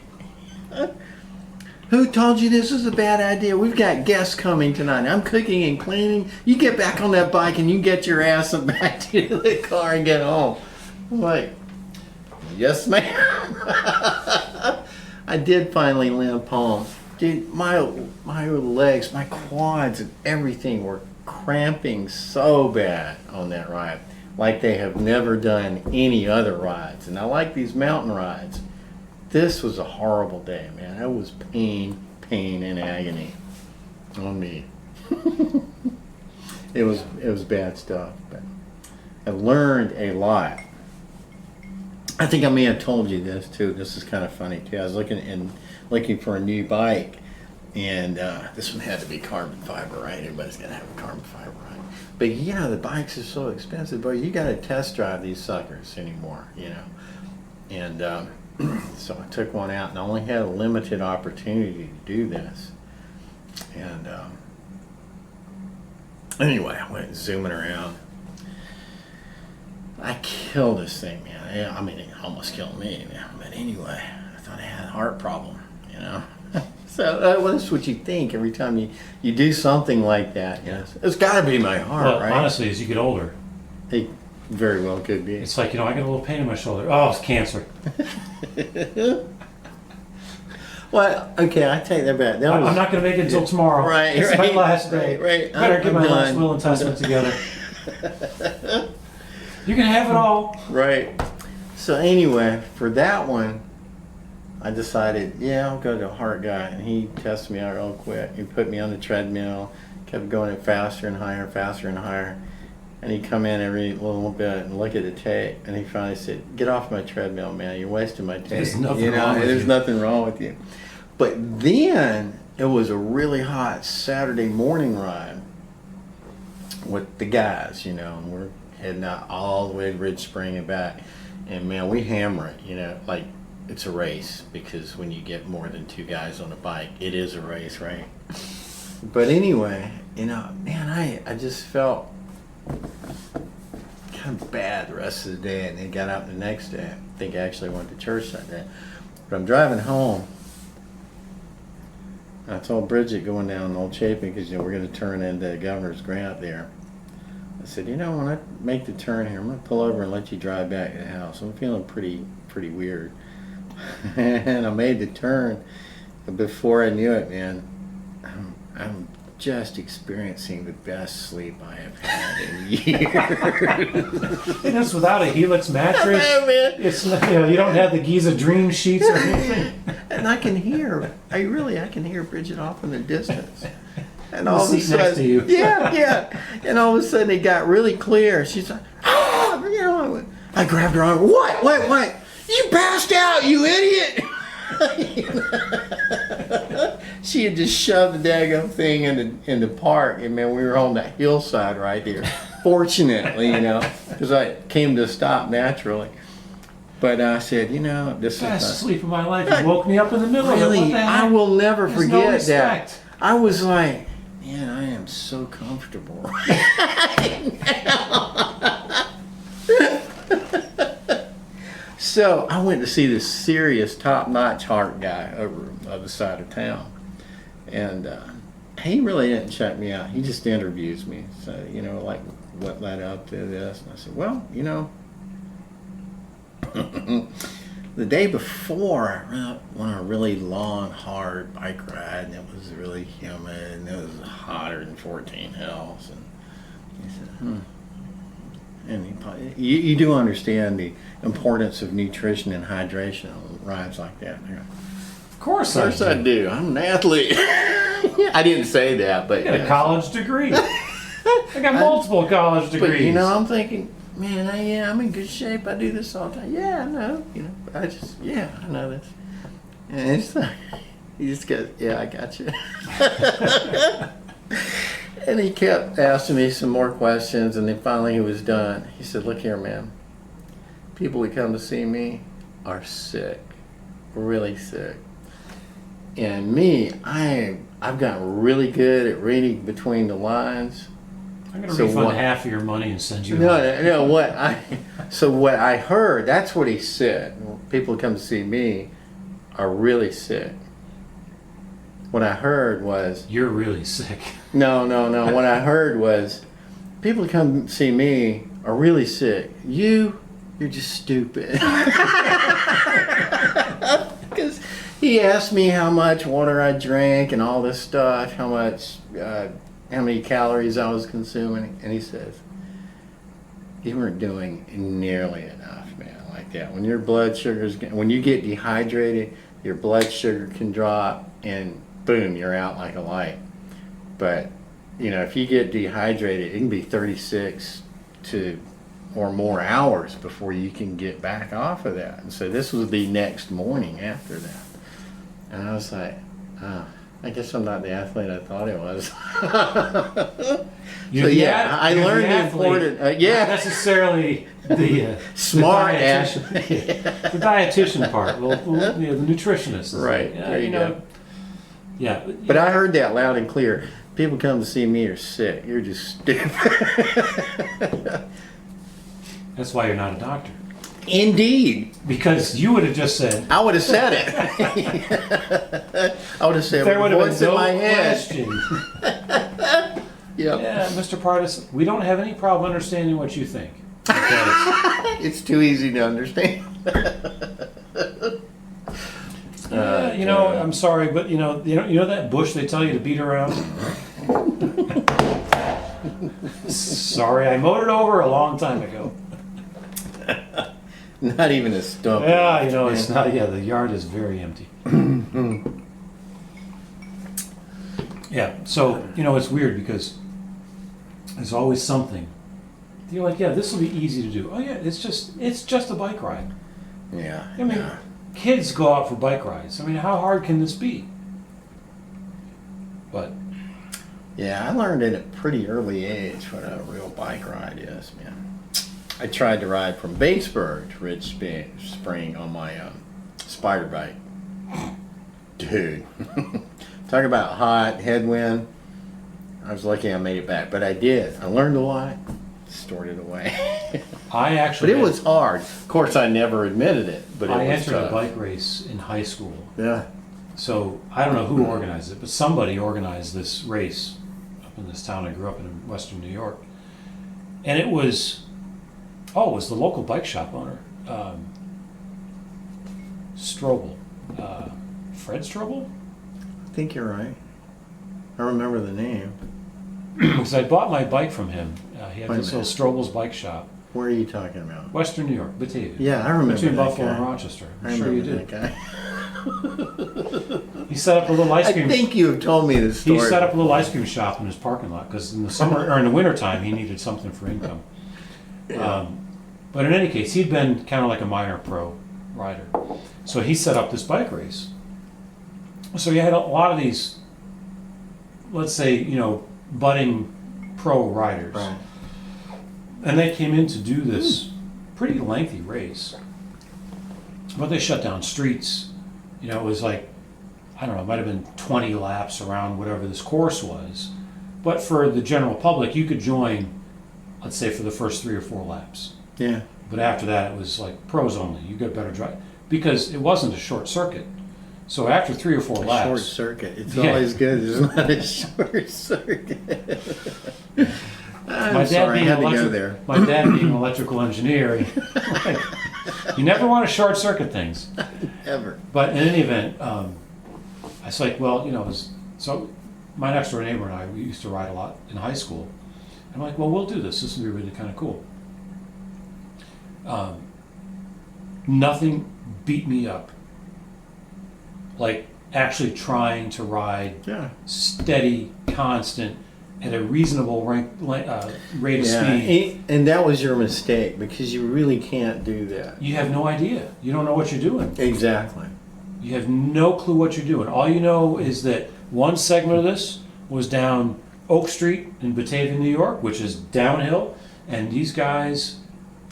who told you this is a bad idea? We've got guests coming tonight. I'm cooking and cleaning. You get back on that bike and you get your ass back to the car and get home. I'm like, yes, ma'am. I did finally limp home. Dude, my legs, my quads, and everything were cramping so bad on that ride, like they have never done any other rides. And I like these mountain rides. This was a horrible day, man. It was pain, and agony on me. It was bad stuff, but I learned a lot. I think I may have told you this too. This is kind of funny too. I was looking for a new bike, and this one had to be carbon fiber, right? Everybody's got to have a carbon fiber, right? But you know, the bikes are so expensive, but you got to test drive these suckers anymore, you know. And so I took one out, and I only had a limited opportunity to do this. And anyway, I went zooming around. I killed this thing, man. I mean, it almost killed me, man. But anyway, I thought I had a heart problem, you know. So well, that's what you think every time you do something like that. You know, it's got to be my heart, Well, right? honestly, as you get older, It very well could be. it's like, I get a little pain in my shoulder. Oh, it's cancer. Well, okay, I take that back. That I'm was, not going to make it until tomorrow. Right, It's right, my last day. right. Better get I'm my last done. will and testament together. You can have it all. Right. So anyway, for that one, I decided, yeah, I'll go to a heart guy, and he tested me out real quick. He put me on the treadmill, kept going faster and higher, and he'd come in every little bit and look at the tape, and he finally said, "Get off my treadmill, man. You're wasting my tape. There's nothing wrong with there's you." nothing wrong with you." But then it was a really hot Saturday morning ride with the guys, you know, and we're heading out all the way to Ridge Spring and back. And man, we hammer it, you know, like it's a race, because when you get more than two guys on a bike, it is a race, right? But anyway, you know, man, I just felt kind of bad the rest of the day, and then got out the next day. I think I actually went to church that day. But I'm driving home. I told Bridget going down Old Chapin, because, you know, we're going to turn into Governor's Grant there. I said, you know, when I make the turn here, I'm going to pull over and let you drive back to the house. I'm feeling pretty weird. And I made the turn. But before I knew it, man, I'm just experiencing the best sleep I have had in years. And it's without a Helix mattress. Oh, man. It's you don't have the Giza Dream sheets or anything. And I can hear Bridget off in the distance. And The all of a seat next sudden, to you. yeah. And all of a sudden, it got really clear. She's like, "Oh!" You know, I grabbed her arm. What? You passed out, you idiot! She had just shoved the daggone thing in the park, and man, we were on that hillside right there. Fortunately, you know, because I came to a stop naturally. But I said, you know, this is Best not, sleep of my life. You woke me up in the middle of it. What really. the heck? I will never There's no forget that. respect. I was like, man, I am so comfortable. So I went to see this serious, top-notch heart guy over on the other side of town, and he really didn't check me out. He just interviews me. So, you know, like what led up to this. And I said, well, you know, the day before I went on a really long, hard bike ride, and it was really humid, and it was hotter than 14 hells. And he said, And you do understand the importance of nutrition and hydration on rides like that. Of course I do. I'm an athlete. I didn't say that, but I got a college degree. I got multiple college degrees. But you know, I'm thinking, man, I'm in good shape. I do this all the time. Yeah, I know. You know, I know this. And it's like, he just goes, yeah, I got you. And he kept asking me some more questions, and then finally he was done. He said, look here, man. People who come to see me are sick, really sick. And me, I've gotten really good at reading between the lines. I'm going to refund half of your money and send you No, what I heard, that's what he said. People who come to see me are really sick. What I heard was... You're really sick. No. What I heard was, people who come see me are really sick. You're just stupid. Because he asked me how much water I drank and all this stuff, how much how many calories I was consuming, and he says, "You weren't doing nearly enough, man, like that. When your blood sugars, when you get dehydrated, your blood sugar can drop, and boom, you're out like a light. But, you know, if you get dehydrated, it can be 36 to or more hours before you can get back off of that." And so this was the next morning after that. And I was like, oh, I guess I'm not the athlete I thought I was. You're So the yeah, ath- I you're learned the athlete, important. Not Yeah, necessarily the smart the ass. dietitian, the dietitian part. Well, you know, the nutritionist. is Right, like, there you go. Yeah. But I heard that loud and clear. People come to see me are sick. You're just stupid. That's why you're not a doctor. Indeed. Because you would have just said. I would have said it. I would have said There would have been voice in no my head. question. Yep. Yeah, Mr. Partis, we don't have any problem understanding what you think. Because, It's too easy to understand. yeah, you know, I'm sorry, but you know that bush they tell you to beat around. Sorry, I mowed it over a long time ago. Not even a stump. Yeah, you know, it's not. Yeah, the yard is very empty. Yeah, so you know, it's weird because there's always something. You're like, yeah, this will be easy to do. Oh yeah, it's just a bike ride. Yeah. I mean, yeah. kids go out for bike rides. I mean, how hard can this be? But Yeah, I learned at a pretty early age what a real bike ride is, man. I tried to ride from Batesburg to Ridge Spring on my spider bike. Dude, talk about hot, headwind. I was lucky I made it back, but I did. I learned a lot, stored it away. I But actually, it was hard. Of course, I never admitted it, but it I was entered a tough. bike race in high school. Yeah. So I don't know who organized it, but somebody organized this race up in this town I grew up in Western New York, and it was the local bike shop owner, Strobel, Fred Strobel. I think you're right. I remember the name. Because I bought my bike from him. He had Wait a this little Strobel's bike shop, Where are you talking about? Western New York, Batavia. Yeah, I remember Between that Buffalo guy. and Rochester. I I'm sure you remember did. that guy. He set up a little ice I cream. think you have told me this He story. set up a little ice cream shop in his parking lot because in the summer or in the winter time he needed something for income. But in any case, he'd been kind of like a minor pro rider, so he set up this bike race. So you had a lot of these, let's say, you know, budding pro riders, Right. and they came in to do this pretty lengthy race. But they shut down streets. You know, it was like, I don't know, it might have been 20 laps around whatever this course was. But for the general public, you could join, let's say, for the first 3 or 4 laps. Yeah. But after that, it was like pros only. You got better drive because it wasn't a short circuit. So after 3 or 4 A laps, short circuit. It's Yeah. always good. It's not a short circuit. I'm my dad sorry, I being had to go electric- there. my dad being an electrical engineer, you never want to short circuit things. Ever. But in any event, I was like, well, you know, so my next door neighbor and I, we used to ride a lot in high school. I'm like, well, we'll do this. This will be really kind of cool. Nothing beat me up like actually trying to ride Yeah. steady, constant, at a reasonable rate of Yeah. speed. And that was your mistake because you really can't do that. You have no idea. You don't know what you're doing. Exactly. You have no clue what you're doing. All you know is that one segment of this was down Oak Street in Batavia, New York, which is downhill, and these guys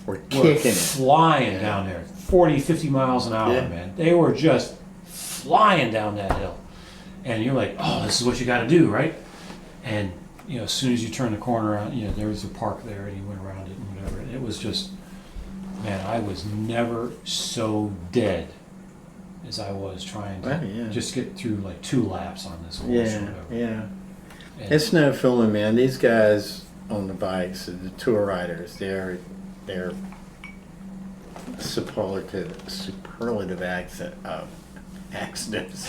We're were kicking it. flying down there, 40, 50 miles an hour, Yeah. man. They were just flying down that hill. And you're like, oh, this is what you got to do, right? And, you know, as soon as you turn the corner around, you know, there was a park there, and you went around it and whatever. And it was just, man, I was never so dead as I was trying to Well, yeah. just get through like 2 laps on this course or Yeah, whatever. yeah. And It's no fooling, man. These guys on the bikes, the tour riders, they're superlative accidents.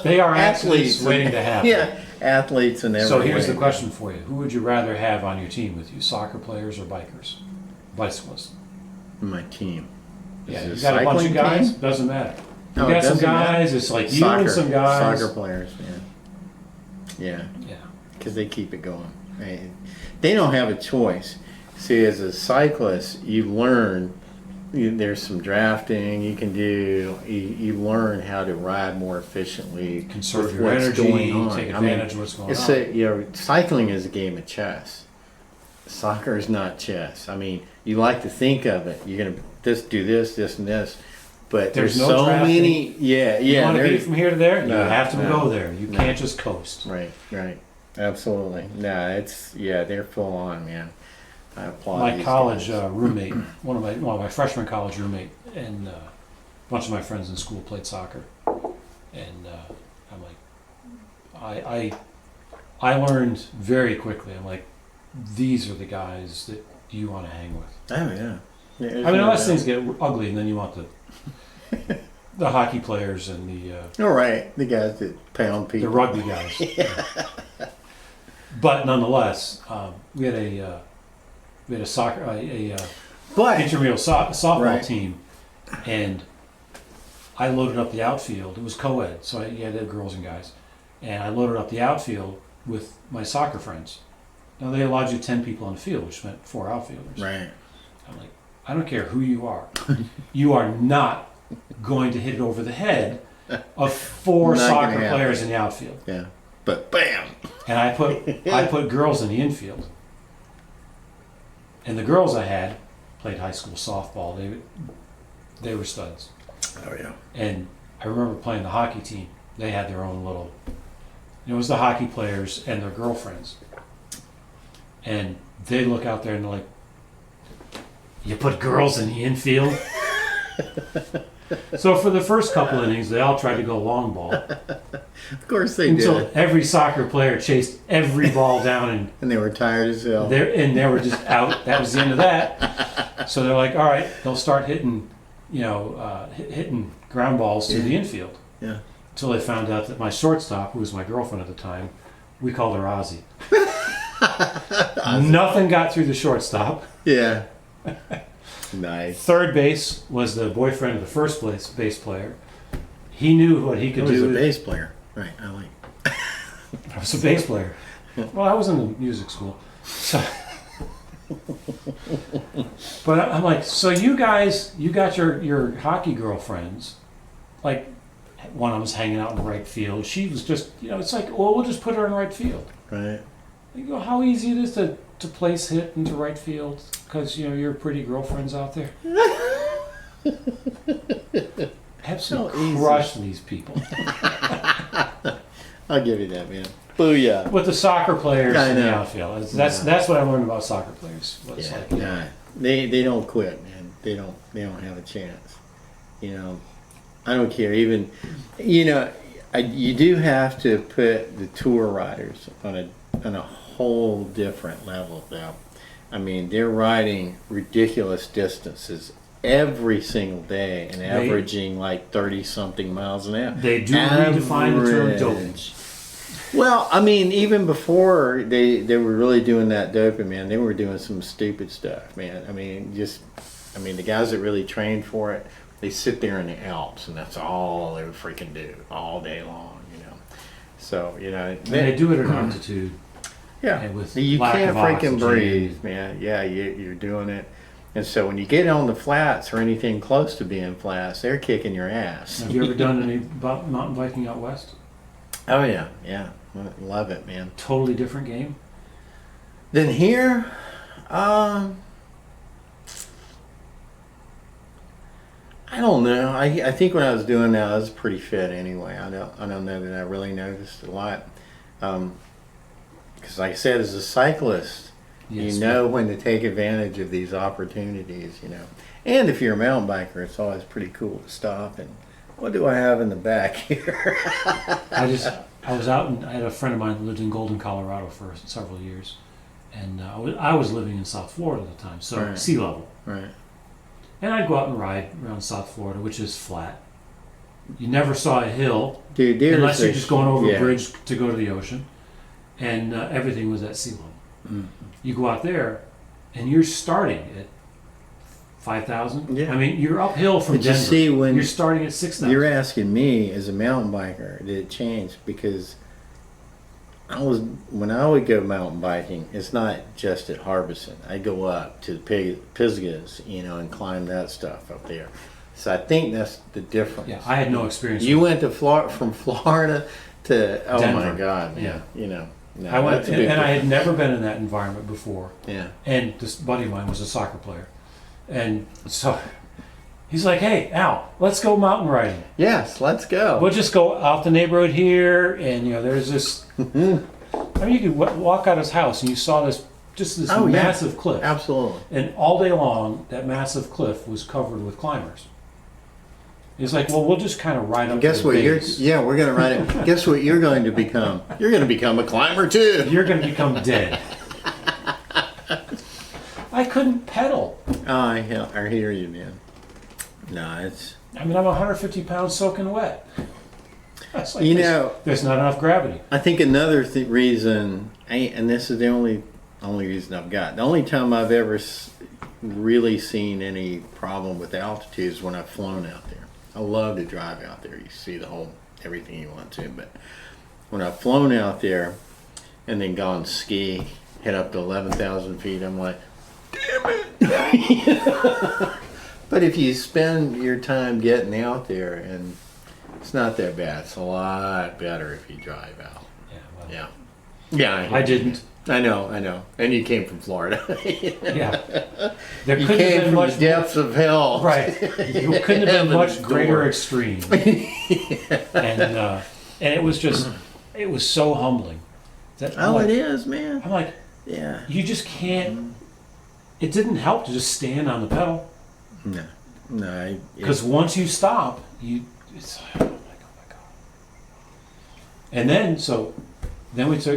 they are accidents Athletes. waiting to happen. Yeah, Athletes in every So here's way. the question for you: who would you rather have on your team with you, soccer players or bikers, bicyclists? My team. Yeah, Is it you got a bunch of cycling guys. team? Doesn't matter. You No, it got some doesn't matter. guys. It's like you and some guys. Soccer players, man. Yeah, Yeah. because they keep it going. They don't have a choice. See, as a cyclist, you learn. There's some drafting you can do. You learn how to ride more efficiently. Conserve with your what's energy. going on. Take I mean, advantage of what's going it's on. cycling is a game of chess. Soccer is not chess. I mean, you like to think of it. You're gonna do this, and this, but There's no so drafting. many. Yeah, You want to there- be from here to there? You No, have to no, go there. You no. can't just coast. Right, absolutely. No, they're full on, man. I applaud My these college guys. roommate, one of my freshman college roommate, and a bunch of my friends in school played soccer, and I'm like, I learned very quickly. I'm like, these are the guys that you want to hang with. Oh yeah. I mean, unless things get ugly, and then you want the hockey players and All right, the guys that pound people. the rugby guys. But nonetheless, we had a soccer But intramural softball Right. team, and I loaded up the outfield. It was co-ed, so you had girls and guys, and I loaded up the outfield with my soccer friends. Now they allowed you 10 people on the field, which meant 4 outfielders. right. I'm like, I don't care who you are. You are not going to hit it over the head of 4 Not gonna soccer happen. players in the outfield. Yeah. But bam. And I put girls in the infield. And the girls I had played high school softball. They were studs. Oh yeah. And I remember playing the hockey team. They had their own little. It was the hockey players and their girlfriends. And they look out there and they're like, "You put girls in the infield?" So for the first couple innings, they all tried to go long ball Of course they until did. every soccer player chased every ball down, And they were tired as hell. and they were just out. That was the end of that. So they're like, "All right, they'll start hitting, hitting ground balls to the infield." Yeah. Until they found out that my shortstop, who was my girlfriend at the time, we called her Ozzy. Nothing got through the shortstop. Yeah. Nice. Third base was the boyfriend of the first base player. He knew what he He could was do. a bass player. Right. I like. I was a bass player. Well, I was in the music school. So, but I'm like, so you guys, you got your hockey girlfriends, like one of them was hanging out in the right field. She was just, it's like, well, we'll just put her in right field. Right. You go, how easy it is to place hit into right field because your pretty girlfriends out there. Absolutely So easy. crush these people. I'll give you that, man. Booyah. With the soccer players I in the know. outfield, that's what I learned about soccer players. It's Yeah. like, Nah. They don't quit, man. They don't have a chance. I don't care. Even, you do have to put the tour riders on a whole different level, though. I mean, they're riding ridiculous distances every single day and averaging like 30-something miles an hour. They do redefine the term Average. dopage. Well, I mean, even before they were really doing that doping, man, they were doing some stupid stuff, man. I mean, the guys that really trained for it, they sit there in the Alps, and that's all they would freaking do all day long, So, And they do it at altitude. yeah, And with you lack can't of freaking oxygen. breathe, man. Yeah, you're doing it. And so when you get on the flats or anything close to being flats, they're kicking your ass. Have you ever done any mountain biking out west? Oh, yeah. Love it, man. Totally different game. Then here, I don't know. I think when I was doing that, I was pretty fit anyway. I don't know that I really noticed a lot. Because like I said, as a cyclist, Yes, you know when to take advantage of these opportunities, And if you're a mountain biker, it's always pretty cool to stop and, what do I have in the back here? I was out and I had a friend of mine who lived in Golden, Colorado for several years, and I was living in South Florida at the time, so Right. sea level. Right. And I'd go out and ride around South Florida, which is flat. You never saw a hill Dude, unless you're just going over a bridge to go to the ocean. and everything was at sea level. Mm. You go out there, and you're starting at 5,000. Yeah. I mean, you're uphill from Did you Denver. see when You're starting at 6,000. You're asking me as a mountain biker, did it change? Because when I would go mountain biking, it's not just at Harbison. I go up to Pisgahs, and climb that stuff up there. So I think that's the difference. Yeah, I had no experience. You went to from Florida to oh Denver. my God, man. Yeah. No, I went, that's a big and I had difference. never been in that environment before. Yeah. And this buddy of mine was a soccer player, and so he's like, "Hey, Al, let's go mountain riding. Yes, let's go. We'll just go out the neighborhood here, and there's this. I mean, you could walk out his house, and you saw this Oh, yeah. massive cliff, Absolutely. and all day long, that massive cliff was covered with climbers. He's like, well, we'll just kind of ride up. Guess to the what? base. We're gonna ride it. Guess what? You're going to become. You're going to become a climber too. You're going to become dead. I couldn't pedal. Oh, I hear you, man. No, it's. I mean, I'm 150 pounds soaking wet. That's like there's not enough gravity. I think another reason, and this is the only reason I've got. The only time I've ever really seen any problem with altitude is when I've flown out there. I love to drive out there. You see everything you want to, but when I've flown out there and then gone ski, hit up to 11,000 feet, I'm like, damn it. But if you spend your time getting out there, and it's not that bad. It's a lot better if you drive out. Yeah. Well, Yeah. Yeah. I didn't. I know. And you came from Florida. Yeah. There You couldn't have came been from much the depths of hell. Right. You couldn't have been much Heaven's greater door. extreme. And it was just, it was so humbling. It is, man. I'm like, Yeah. you just can't. It didn't help to just stand on the pedal, No. because once you stop, it's like, oh my god. And then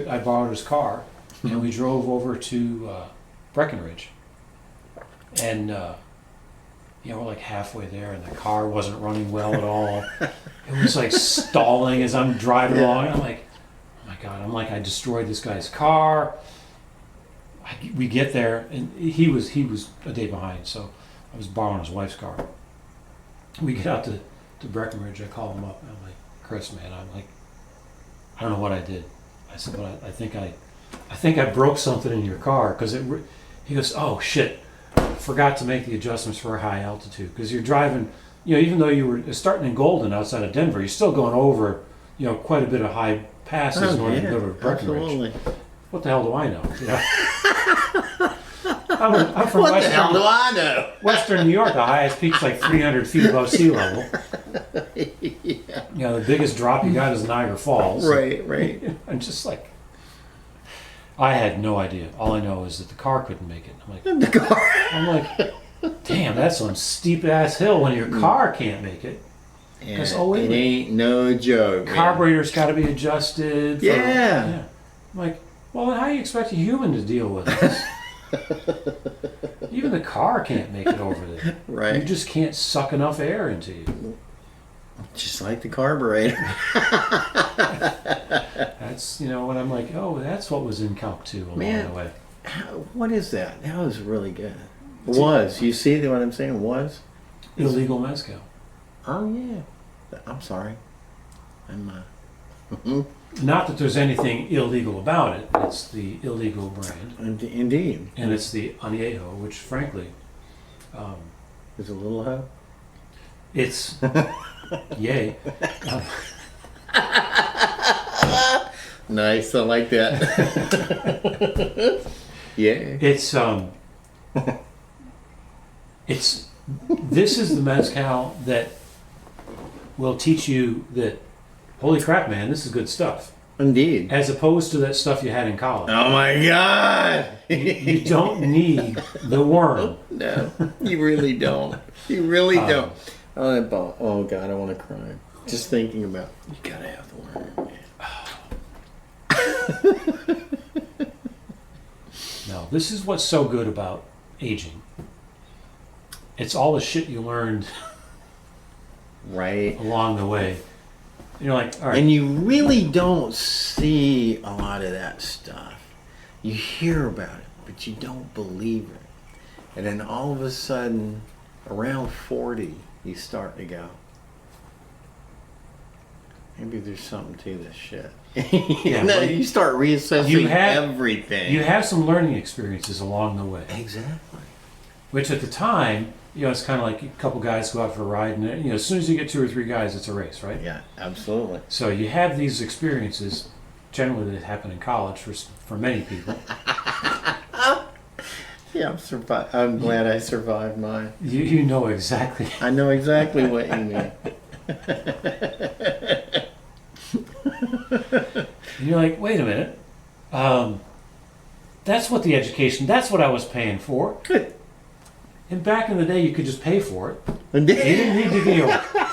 I borrowed his car, and we drove over to Breckenridge, and we're like halfway there, and the car wasn't running well at all. It was like stalling as I'm driving along, and I'm like, oh my god! I'm like, I destroyed this guy's car. We get there, and he was a day behind, so I was borrowing his wife's car. We get out to Breckenridge. I call him up, and I'm like, Chris, man, I don't know what I did. I said, but I think I broke something in your car, because he goes, oh shit, forgot to make the adjustments for a high altitude, because you're driving, even though you were starting in Golden outside of Denver, you're still going over, quite a bit of high passes in order to go to Breckenridge. Absolutely. What the hell do I know? I'm from What the hell do I know? Western New York. The highest peak's like 300 feet above sea level. Yeah. The biggest drop you got is Niagara Falls. Right. I'm just like, I had no idea. All I know is that the car couldn't make it. I'm like, damn, that's some steep ass hill when your car can't make it. And wait a it minute. ain't no joke. man. Carburetor's got to be adjusted. Yeah. I'm like, well, then how do you expect a human to deal with this? Even the car can't make it over there. Right. You just can't suck enough air into you. Just like the carburetor. That's, when I'm like, oh, that's what was in Calc 2 along the way. What is that? That was really good. Was. You see what I'm saying? Was? Illegal mezcal. Oh, yeah. I'm sorry. I'm, Not that there's anything illegal about it. It's the illegal brand. Indeed. And it's the añejo, which frankly... Is it a little hoe? It's... yay. Nice. I like that. Yeah. This is the mezcal that will teach you that, holy crap, man, this is good stuff. Indeed. As opposed to that stuff you had in college. Oh my God. You don't need the worm. No, you really don't. You really don't. Oh God, I want to cry. Just thinking about, you gotta have the worm, man. No, this is what's so good about aging. It's all the shit you learned Right. along the way. You're like, all right. And you really don't see a lot of that stuff. You hear about it, but you don't believe it. And then all of a sudden, around 40, you start to go, maybe there's something to this shit. Yeah, No, well, you start reassessing everything. You have some learning experiences along the way. Exactly. Which at the time, it's kind of like a couple guys go out for a ride, and as soon as you get 2 or 3 guys, it's a race, right? Yeah, absolutely. So you have these experiences, generally that happen in college for many people. Yeah, I'm glad I survived mine. You know exactly. I know exactly what you mean. And you're like, wait a minute. That's what that's what I was paying for. And back in the day, you could just pay for it. You didn't need to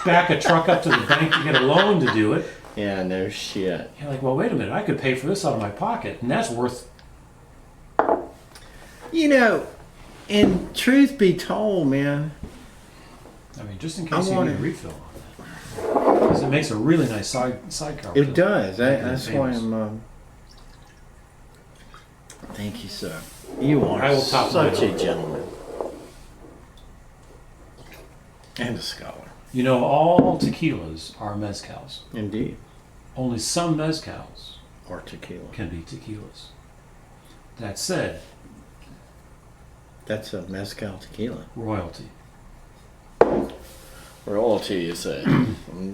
back a truck up to the bank to get a loan to do it. Yeah, no shit. You're like, well, wait a minute. I could pay for this out of my pocket, and that's worth... And truth be told, man. I mean, just in case you need a refill on it. Because it makes a really nice sidecar. It does. That's why I'm... Thank you, sir. You are such a gentleman. And a scholar. All tequilas are mezcals. Indeed. Only some mezcals or tequila can be tequilas. That said, that's a mezcal tequila. Royalty. Royalty, you say?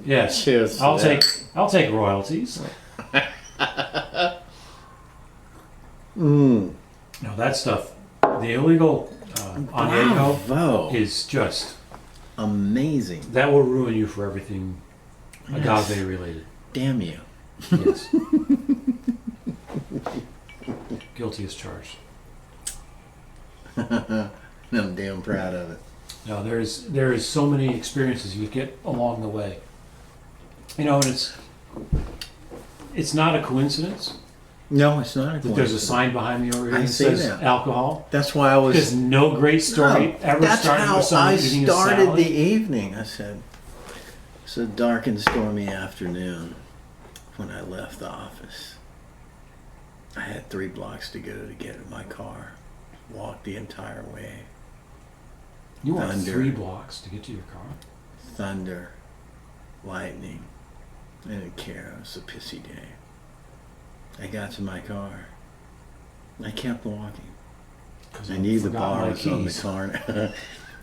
Yes. Cheers. I'll take royalties. No, that stuff. The illegal Añejo is just amazing. That will ruin you for everything agave related. Damn you. Yes. Guilty as charged. I'm damn proud of it. No, there is so many experiences you get along the way. And it's not a coincidence. No, it's not a coincidence. There's a sign behind me over here that says alcohol. That's why I was... There's no great story ever started with someone eating a salad. That's how I started the evening. I said, it's a dark and stormy afternoon when I left the office. I had 3 blocks to go to get in my car. Walked the entire way. You walked 3 blocks to get to your car? Thunder, lightning, I didn't care. It was a pissy day. I got to my car. I kept walking. I knew the bar was on the corner.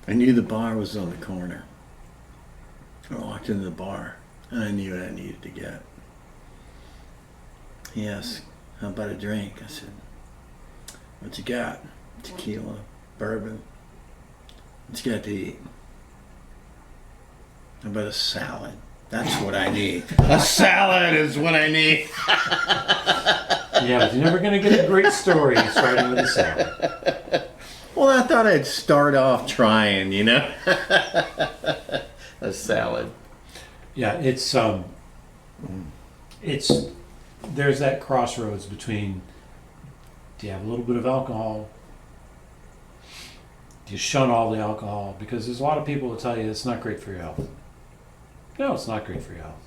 I knew the bar was on the corner. I walked into the bar and I knew what I needed to get. He asked, how about a drink? I said, what you got? Tequila, bourbon. What you got to eat? How about a salad? That's what I need. A salad is what I need. Yeah, but you're never going to get a great story starting with a salad. Well, I thought I'd start off trying, a salad. Yeah, it's there's that crossroads between, do you have a little bit of alcohol? Do you shun all the alcohol? Because there's a lot of people that tell you it's not great for your health. No, it's not great for your health.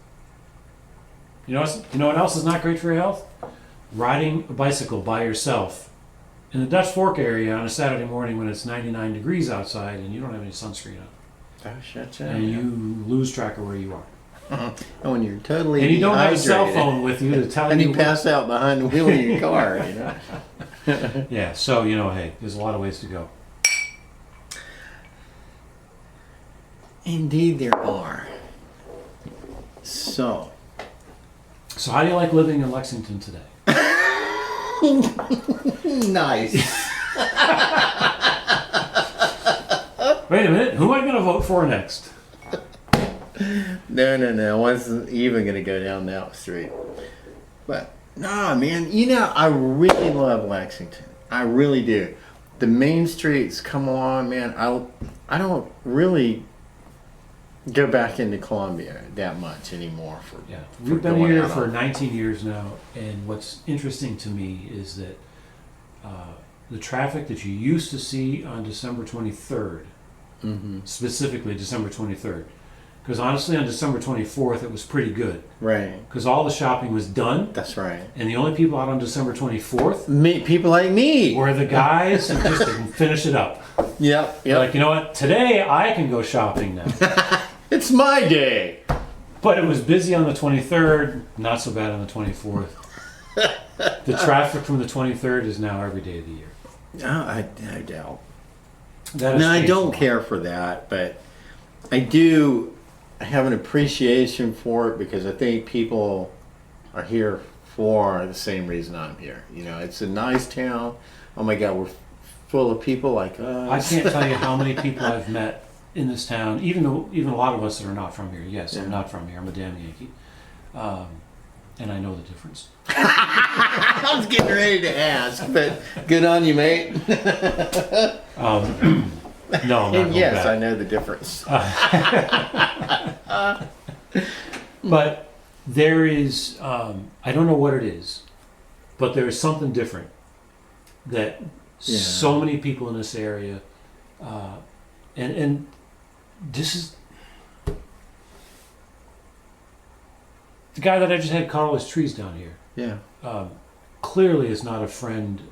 You know what else is not great for your health? Riding a bicycle by yourself in the Dutch Fork area on a Saturday morning when it's 99 degrees outside and you don't have any sunscreen on. Oh, shit, and you lose track of where you are. Oh, and you're totally and you don't have a cell phone with you to tell and you. And you pass out behind the wheel of your car, Yeah, so, hey, there's a lot of ways to go. Indeed there are. So how do you like living in Lexington today? Nice. Wait a minute, who am I going to vote for next? No. I wasn't even going to go down that street. But, nah, man, I really love Lexington. I really do. The main streets come along, man. I don't really go back into Columbia that much anymore. We've been here for 19 years now, and what's interesting to me is that the traffic that you used to see on December 23rd, specifically December 23rd, Because honestly, on December 24th, it was pretty good. Right. Because all the shopping was done. That's right. And the only people out on December 24th People like me. were the guys who just didn't finish it up. Yep. They're like, you know what? Today I can go shopping now. It's my day. But it was busy on the 23rd, not so bad on the 24th. The traffic from the 23rd is now every day of the year. I doubt. That has No, I changed a don't lot. care for that, but I do have an appreciation for it because I think people are here for the same reason I'm here. You know, it's a nice town. Oh my God, we're full of people like us. I can't tell you how many people I've met in this town, even a lot of us that are not from here. Yes, Yeah. I'm not from here. I'm a damn Yankee. And I know the difference. I was getting ready to ask, but good on you, mate. No, I'm not And going yes, back. I know the difference. But there is, I don't know what it is, but there is something different that so many people in this area, and this is the guy that I just had cut all his trees down here. Yeah. Clearly is not a friend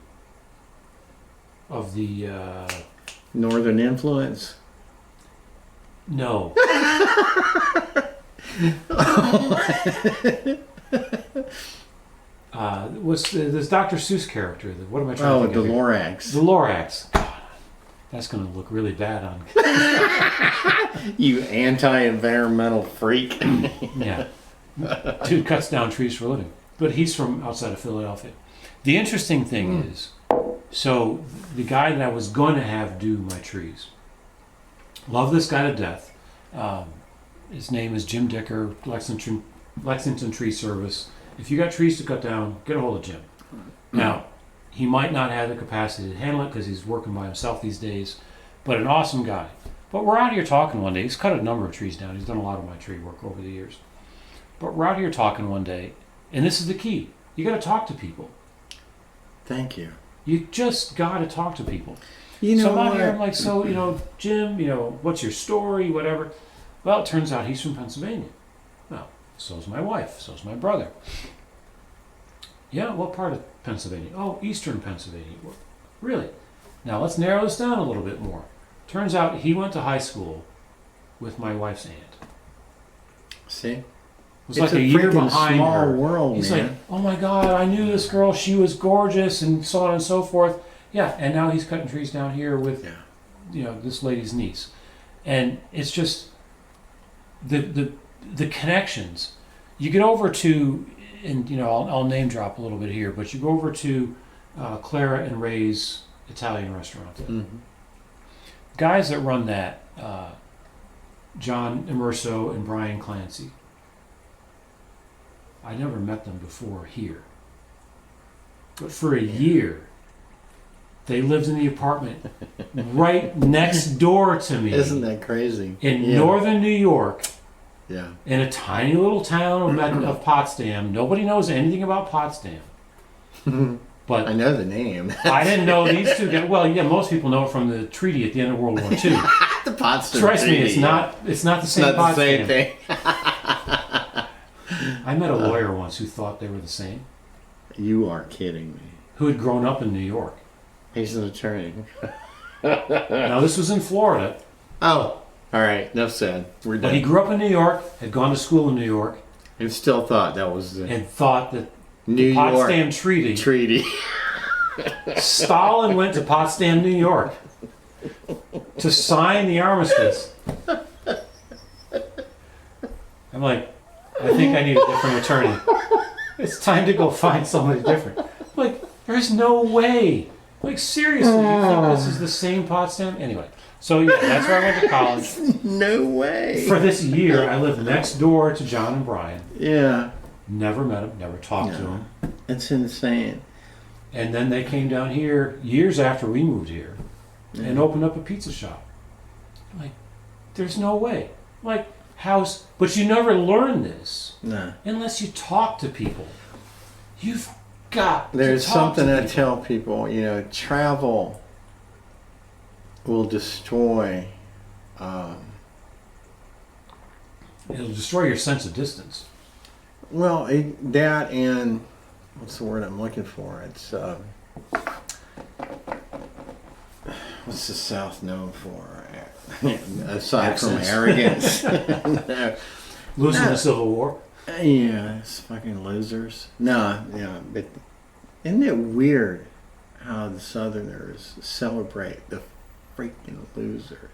of the, Northern influence. no. What's this Dr. Seuss character? What am I trying to think the of here? Lorax. The Lorax. God, that's going to look really bad on. You anti-environmental freak. Yeah. Dude cuts down trees for a living. But he's from outside of Philadelphia. The interesting thing is, so the guy that I was going to have do my trees, love this guy to death. His name is Jim Dicker, Lexington Tree Service. If you got trees to cut down, get a hold of Jim. Now, he might not have the capacity to handle it because he's working by himself these days, but an awesome guy. But we're out here talking one day. He's cut a number of trees down. He's done a lot of my tree work over the years. But we're out here talking one day, and this is the key. You got to talk to people. Thank you. You just got to talk to people. You know So I'm out what? here, I'm like, so, Jim, what's your story, whatever. Well, it turns out he's from Pennsylvania. Well, so's my wife, so's my brother. Yeah, what part of Pennsylvania? Oh, eastern Pennsylvania. Well, really? Now let's narrow this down a little bit more. Turns out he went to high school with my wife's aunt. See? It was It's like a year freaking behind small her. world, He's man. like, oh my God, I knew this girl. She was gorgeous, and so on and so forth. Yeah, and now he's cutting trees down here with, this lady's niece, and it's just the connections. You get over to, and I'll name drop a little bit here, but you go over to Clara and Ray's Italian restaurant. Mm-hmm. Guys that run that, John Immerso and Brian Clancy. I never met them before here. But for a year, they lived in the apartment right next door to me. Isn't that crazy? In northern New York, Yeah. in a tiny little town of Potsdam. Nobody knows anything about Potsdam. But I know the name. I didn't know these two guys. Well, yeah, most people know it from the treaty at the end of World War II. The Potsdam Trust me, it's Treaty. not the It's same not the Potsdam. same thing. I met a lawyer once who thought they were the same, You are kidding me. who had grown up in New York. He's an attorney. Now, this was in Florida, Oh, all right. Enough said. We're but he done. grew up in New York, had gone to school in New York, And still thought that was the and thought that New the York Potsdam Treaty, Treaty. Stalin went to Potsdam, New York to sign the armistice. I'm like, I think I need a different attorney. It's time to go find somebody different. Like, there's no way. Like, seriously, you think this is the same Potsdam? Anyway, so yeah, that's where I went to college. No way. For this year, I lived next door to John and Brian. Yeah. Never met them, never talked to No. them. It's insane. And then they came down here years after we moved here and opened up a pizza shop. Like, there's no way. Like, house, but you never learn this No. unless you talk to people. You've got There's to talk something to I people. tell people, travel will destroy It'll destroy your sense of distance. Well, that and what's the word I'm looking for? It's what's the South known for? Aside from Accents. arrogance. Losing the Civil War. Yeah, it's fucking losers. No, yeah, but isn't it weird how the Southerners celebrate the freaking losers?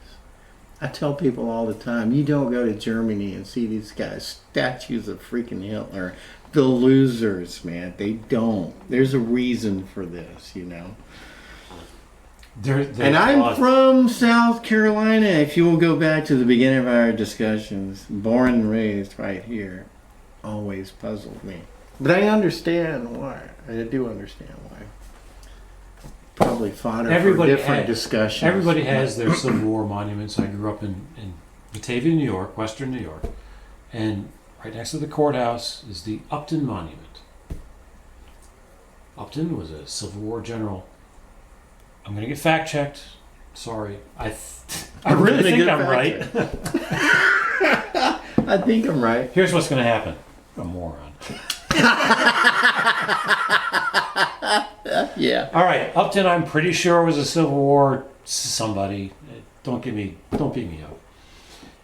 I tell people all the time, you don't go to Germany and see these guys, statues of freaking Hitler. The losers, man, they don't. There's a reason for this, you know. And I'm from South Carolina. If you will go back to the beginning of our discussions, born and raised right here, always puzzled me. But I understand why. I do understand why. Probably fodder for different discussions. Everybody has their Civil War monuments. I grew up in Batavia, New York, Western New York, and right next to the courthouse is the Upton Monument. Upton was a Civil War general. I'm going to get fact checked. Sorry. I really think I'm right. I think I'm right. Here's what's going to happen. I'm a moron. Yeah. All right. Upton, I'm pretty sure was a Civil War somebody. Don't beat me up.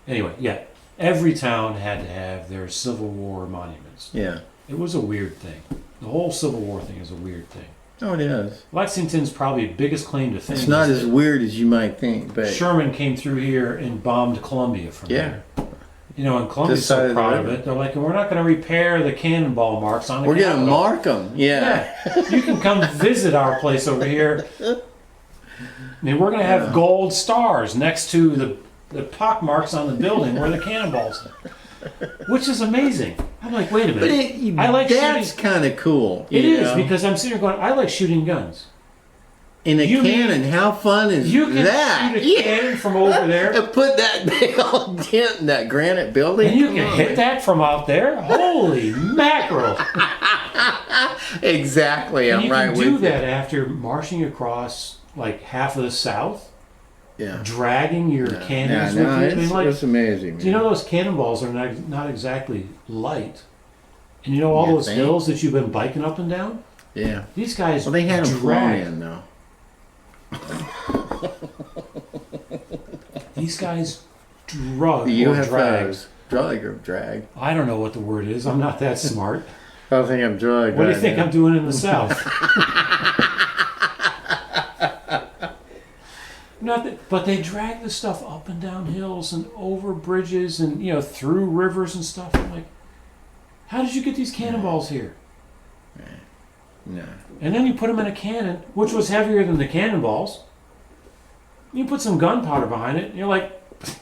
Anyway, yeah. Every town had to have their Civil War monuments. Yeah. It was a weird thing. The whole Civil War thing is a weird thing. Oh, it is. Lexington's probably the biggest claim to fame. It's not as weird as you might think, but Sherman came through here and bombed Columbia from there. You know, and Columbia's This side so of the proud of river. it. They're like, we're not going to repair the cannonball marks on the we're going to Capitol. mark them. Yeah. You can come visit our place over here. I mean, we're going to have gold stars next to the pock marks on the building where the cannonballs are. Which is amazing. I'm like, wait a minute. But I like that's shooting. kind of cool. It is know? because I'm sitting here going, I like shooting guns. In a You cannon, how fun is You can that? shoot a cannon from over there. And put that big old dent in that granite building. And you Come can on, hit man. that from out there. Holy mackerel. Exactly. And I'm you right can with do you. that after marching across like half of the South, Yeah. dragging your cannons No, with you. I mean, like, it's amazing. do you man. know those cannonballs are not exactly light? And you know all You those think? hills that you've been biking up and down? Yeah. These guys Well, they had them flown drag. in, though. These guys drug The or drag. UFOs. Drug or drag. I don't know what the word is. I'm not that smart. I don't think I'm drugged. What do you right think now. I'm doing in the South? But they drag this stuff up and down hills and over bridges and through rivers and stuff. I'm like, how did you get these cannonballs here? No. And then you put them in a cannon, which was heavier than the cannonballs. You put some gunpowder behind it, and you're like,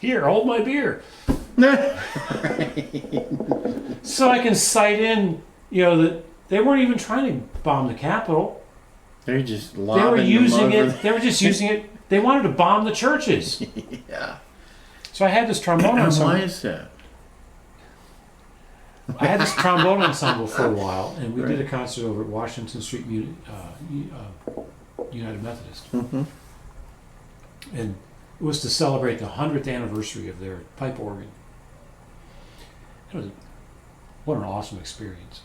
here, hold my beer. So I can sight in, that they weren't even trying to bomb the Capitol. They're just They lobbing were using them it. They were just using it. They wanted to bomb the churches. Yeah. So I had this trombone Why ensemble. is that? I had this trombone ensemble for a while, and we Right. did a concert over at Washington Street United Methodist. Mm-hmm. And it was to celebrate the 100th anniversary of their pipe organ. What an awesome experience.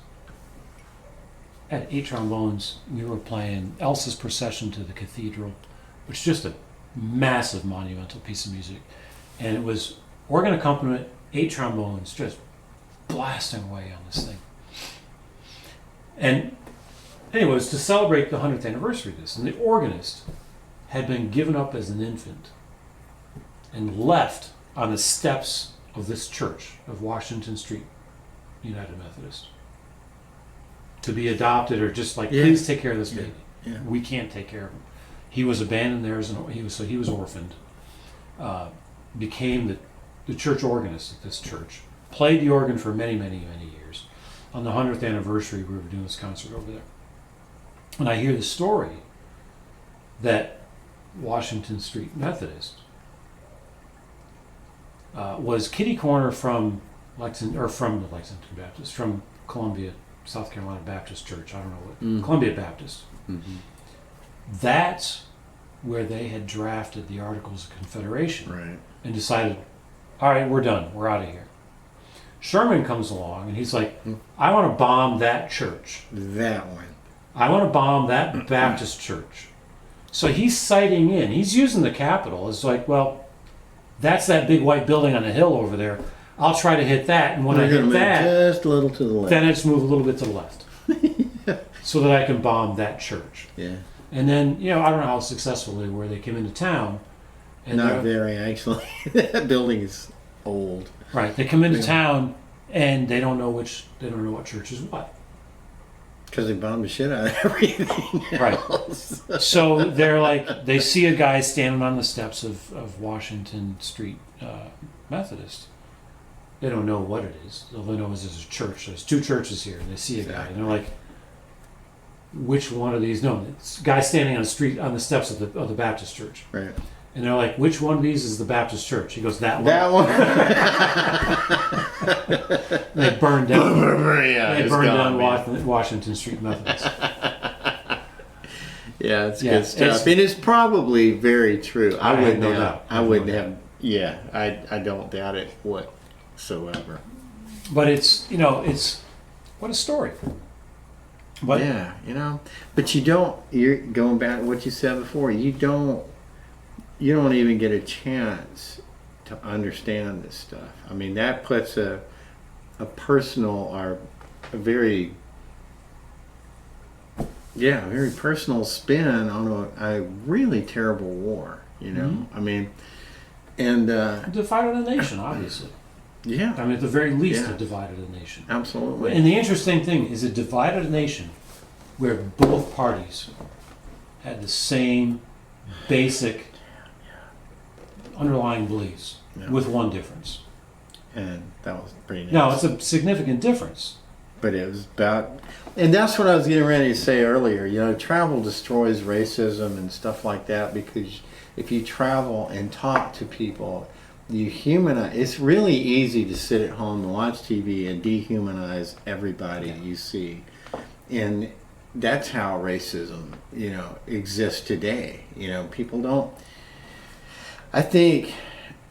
I had 8 trombones. We were playing Elsa's Procession to the Cathedral, which is just a massive monumental piece of music. And it was organ accompaniment, 8 trombones, just blasting away on this thing. And anyway, it was to celebrate the 100th anniversary of this. And the organist had been given up as an infant and left on the steps of this church of Washington Street United Methodist to be adopted, or just like, please take care of this baby. Yeah. We can't take care of him. He was abandoned there he was orphaned. Became the church organist at this church. Played the organ for many, many, many years. On the 100th anniversary, we were doing this concert over there. And I hear the story that Washington Street Methodist was kitty corner from Lexington Baptist, from Columbia, South Carolina Baptist Church. I don't know what. Columbia Baptist. Mm-hmm. That's where they had drafted the Articles of Confederation. Right. And decided, all right, we're done. We're out of here. Sherman comes along and he's like, I want to bomb that church. That one. I want to bomb that Baptist church. So he's sighting in. He's using the Capitol. It's like, well, that's that big white building on the hill over there. I'll try to hit that. And when I hit that, just a little to the left. then I just move a little bit to the left. So that I can bomb that church. Yeah. And then, you know, I don't know how successful they were. They came into town. And Not very, actually. That building is old. Right. They come into town and they don't know what church is what. Because they bombed the shit out of everything else. Right. So they're like, they see a guy standing on the steps of Washington Street Methodist. They don't know what it is. All they know is there's a church. There's 2 churches here, and they see a guy, and they're like, which one of these? No, it's a guy standing on the street on the steps of the Baptist church. Right. And they're like, which one of these is the Baptist church? He goes, that one. That one. They burned down. They burned down man. Washington Street Methodist. Yeah, it's good stuff. And it's probably very true. I wouldn't no have. doubt. I wouldn't have. Yeah, I don't doubt it whatsoever. But it's, you know, it's what a story. But yeah, you know, but you don't. You're going back to what you said before. You don't even get a chance to understand this stuff. I mean, that puts a personal or a very personal spin on a really terrible war. You know, Mm-hmm. I mean, and divided a nation, obviously. yeah, I mean, at the very least, Yeah. it divided a nation. absolutely. And the interesting thing is, it divided a nation where both parties had the same basic underlying beliefs, Yeah. with one difference. And that was pretty nice. Now, it's a significant difference. But it was about, and that's what I was getting ready to say earlier. You know, travel destroys racism and stuff like that, because if you travel and talk to people, you humanize. It's really easy to sit at home and watch TV and dehumanize everybody you see, and that's how racism, you know, exists today. You know, people don't. I think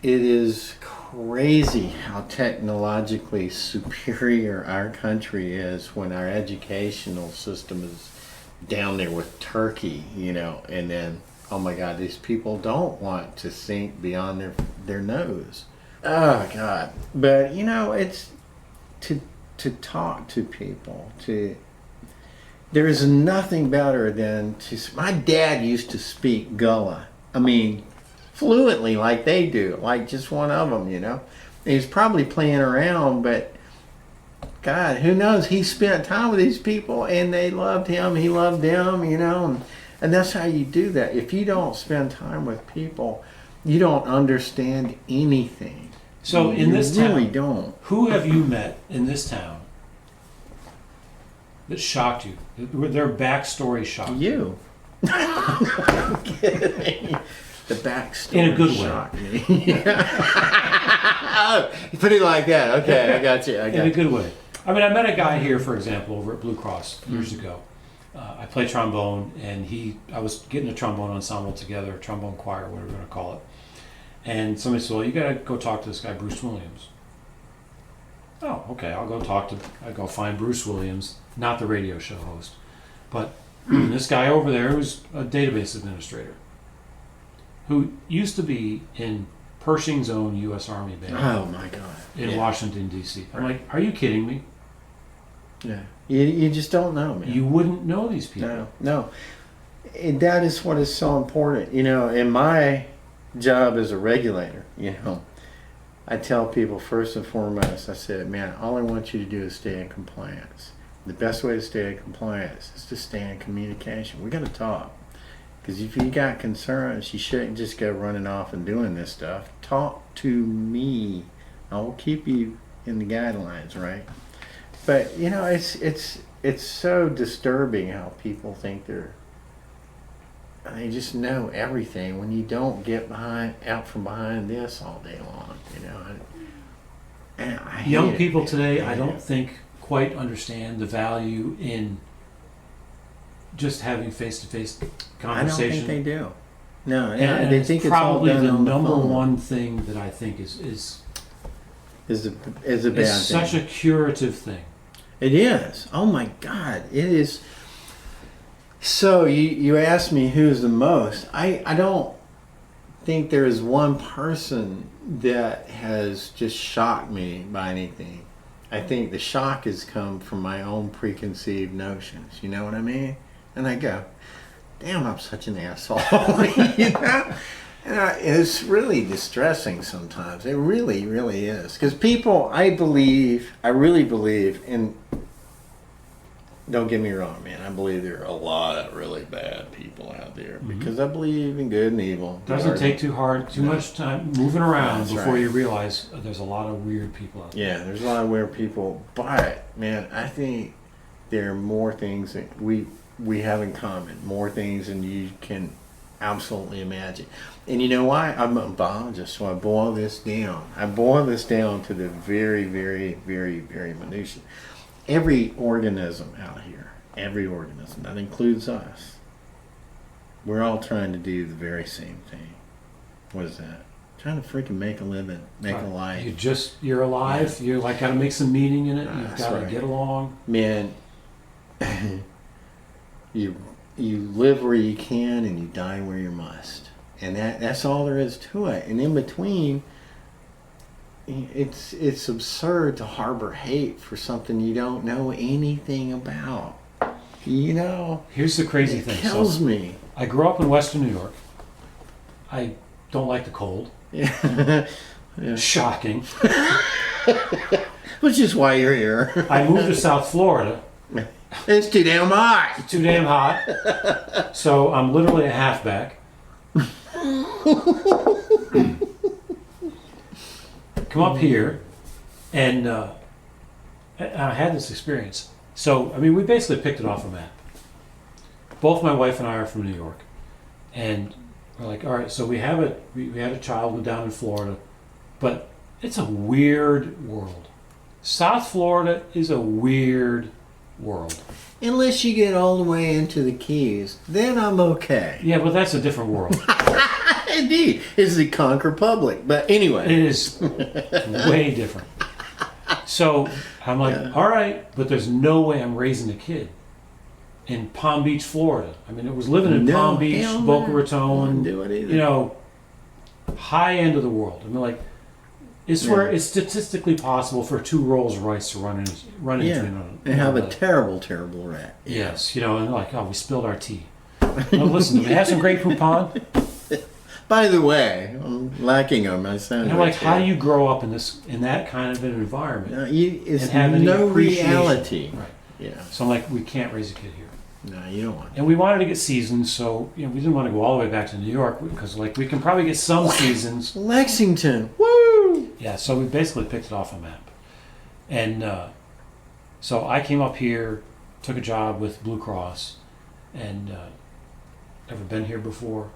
it is crazy how technologically superior our country is when our educational system is down there with Turkey, you know, and then, oh my God, these people don't want to think beyond their nose. Oh God. But, you know, it's to talk to people, there is nothing better than my dad used to speak Gullah. I mean, fluently like they do, like just one of them, you know. He's probably playing around, but God, who knows? He spent time with these people and they loved him, he loved them, you know. And that's how you do that. If you don't spend time with people, you don't understand anything. So in this town, really don't. Who have you met in this town that shocked you? Their backstory shocked You. I'm kidding. The backstory In a good way. shocked me. Oh, you put it like that. Okay, I got you. In a good way. I mean, I met a guy here, for example, over at Blue Cross years ago. I play trombone, and I was getting a trombone ensemble together, a trombone choir, whatever you want to call it. And somebody said, well, you got to go talk to this guy, Bruce Williams. Oh, okay, I go find Bruce Williams, not the radio show host, but this guy over there who's a database administrator, who used to be in Pershing's own U.S. Army band. Oh my God. In Washington, D.C. I'm like, are you kidding me? Yeah. You just don't know, man. You wouldn't know these people. No. And that is what is so important. You know, in my job as a regulator, you know, I tell people first and foremost, I said, man, all I want you to do is stay in compliance. The best way to stay in compliance is to stay in communication. We got to talk. Because if you got concerns, you shouldn't just go running off and doing this stuff. Talk to me. I will keep you in the guidelines, right? But you know, it's so disturbing how people think they just know everything when you don't get out from behind this all day long. You know, and I hate Young it, people man. today, I don't think quite understand the value in just having face-to-face conversation. I don't think they do. No, And they it's think it's all probably done the on number phone. one thing that I think is is a bad It's thing. such a curative thing. It is. Oh my God, it is. So you asked me who's the most. I don't think there is one person that has just shocked me by anything. I think the shock has come from my own preconceived notions. You know what I mean? And I go, damn, I'm such an asshole. You know? And it's really distressing sometimes. It really, really is. Because people, I really believe in, don't get me wrong, man, I believe there are a lot of really bad people out there. Because I believe in good and evil. Doesn't take too much time moving around That's before right. you realize there's a lot of weird people out there. Yeah, there's a lot of weird people. But, man, I think there are more things that we have in common. More things than you can absolutely imagine. And you know why? I'm a biologist, so I boil this down. I boil this down to the very, very, very, very minutiae. Every organism out here, every organism, that includes us, we're all trying to do the very same thing. What is that? Trying to freaking make a living, make a life. You're alive. Yeah. You like got to make some meaning in it. You've That's got to right. get along. Man, you live where you can and you die where you must. And that's all there is to it. And in between, it's absurd to harbor hate for something you don't know anything about. You know? Here's the crazy It thing. kills me. I grew up in Western New York. I don't like the cold. Yeah. Yeah. Shocking. Which is why you're here. I moved to South Florida. It's too damn hot. It's too damn hot. So I'm literally a halfback. Come up here, and I had this experience. So, I mean, we basically picked it off a map. Both my wife and I are from New York. And we're like, all right, so we had a child down in Florida, but it's a weird world. South Florida is a weird world. Unless you get all the way into the Keys, then I'm okay. Yeah, but that's a different world. Indeed, it's the Conquer Public. But anyway, It is way different. So I'm like, Yeah. all right, but there's no way I'm raising a kid in Palm Beach, Florida. I mean, it was living in No, Palm Beach, hell no. Boca Wouldn't Raton, do it either. you know, high end of the world. I mean, like, it's where it's statistically possible for two Rolls Royce to run into Yeah, one and have a another. terrible, terrible rat. Yes, you know, and like, oh, we spilled our tea. No, listen, do we have some Grey Poupon? By the way, I'm lacking on my sandwich. And I'm like, how do you grow up in that kind of an environment? It's and have any no appreciation? reality. Right. Yeah. So I'm like, we can't raise a kid here. No, you don't want. And we wanted to get seasons, so we didn't want to go all the way back to New York because like we can probably get some seasons. Lexington, woo! Yeah, so we basically picked it off a map. And so I came up here, took a job with Blue Cross, and never been here before.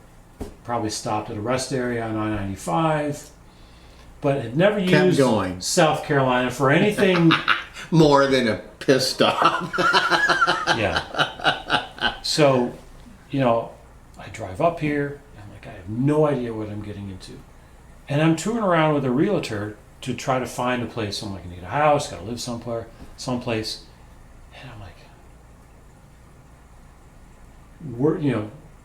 Probably stopped at a rest area on I-95, but had never Kept used going. South Carolina for anything. More than a piss stop. Yeah. So, I drive up here. I'm like, I have no idea what I'm getting into. And I'm touring around with a realtor to try to find a place. I'm like, I need a house, got to live someplace. And I'm like,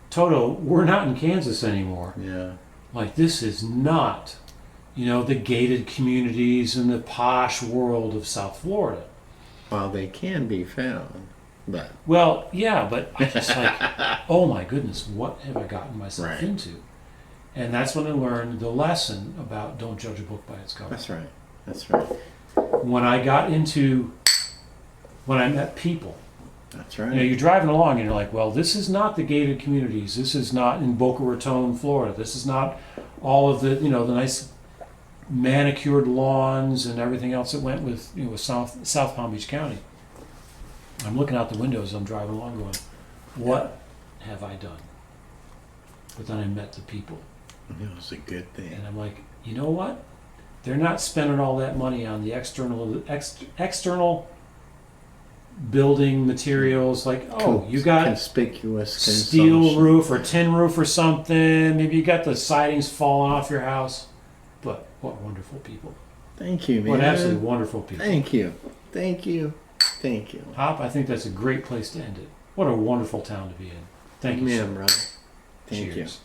Toto, we're not in Kansas anymore. Yeah. Like, this is not, the gated communities and the posh world of South Florida. Well, they can be found, but Well, yeah, but I just like, oh my goodness, what have I gotten myself Right. into? And that's when I learned the lesson about don't judge a book by its cover. that's right. That's right. When I met people, That's right. you're driving along and you're like, well, this is not the gated communities. This is not in Boca Raton, Florida. This is not all of the, the nice manicured lawns and everything else that went with, with South Palm Beach County. I'm looking out the windows. I'm driving along going, what have I done? But then I met the people. It was a good thing. And I'm like, you know what? They're not spending all that money on the external building materials. Like, oh, you got conspicuous steel consumption. roof or tin roof or something. Maybe you got the sidings falling off your house. But what wonderful people. Thank you, man. What absolutely wonderful people. Thank you. Thank you. Thank you. Hop, I think that's a great place to end it. What a wonderful town to be in. Thank you, Amen, sir. brother. Thank you. Cheers.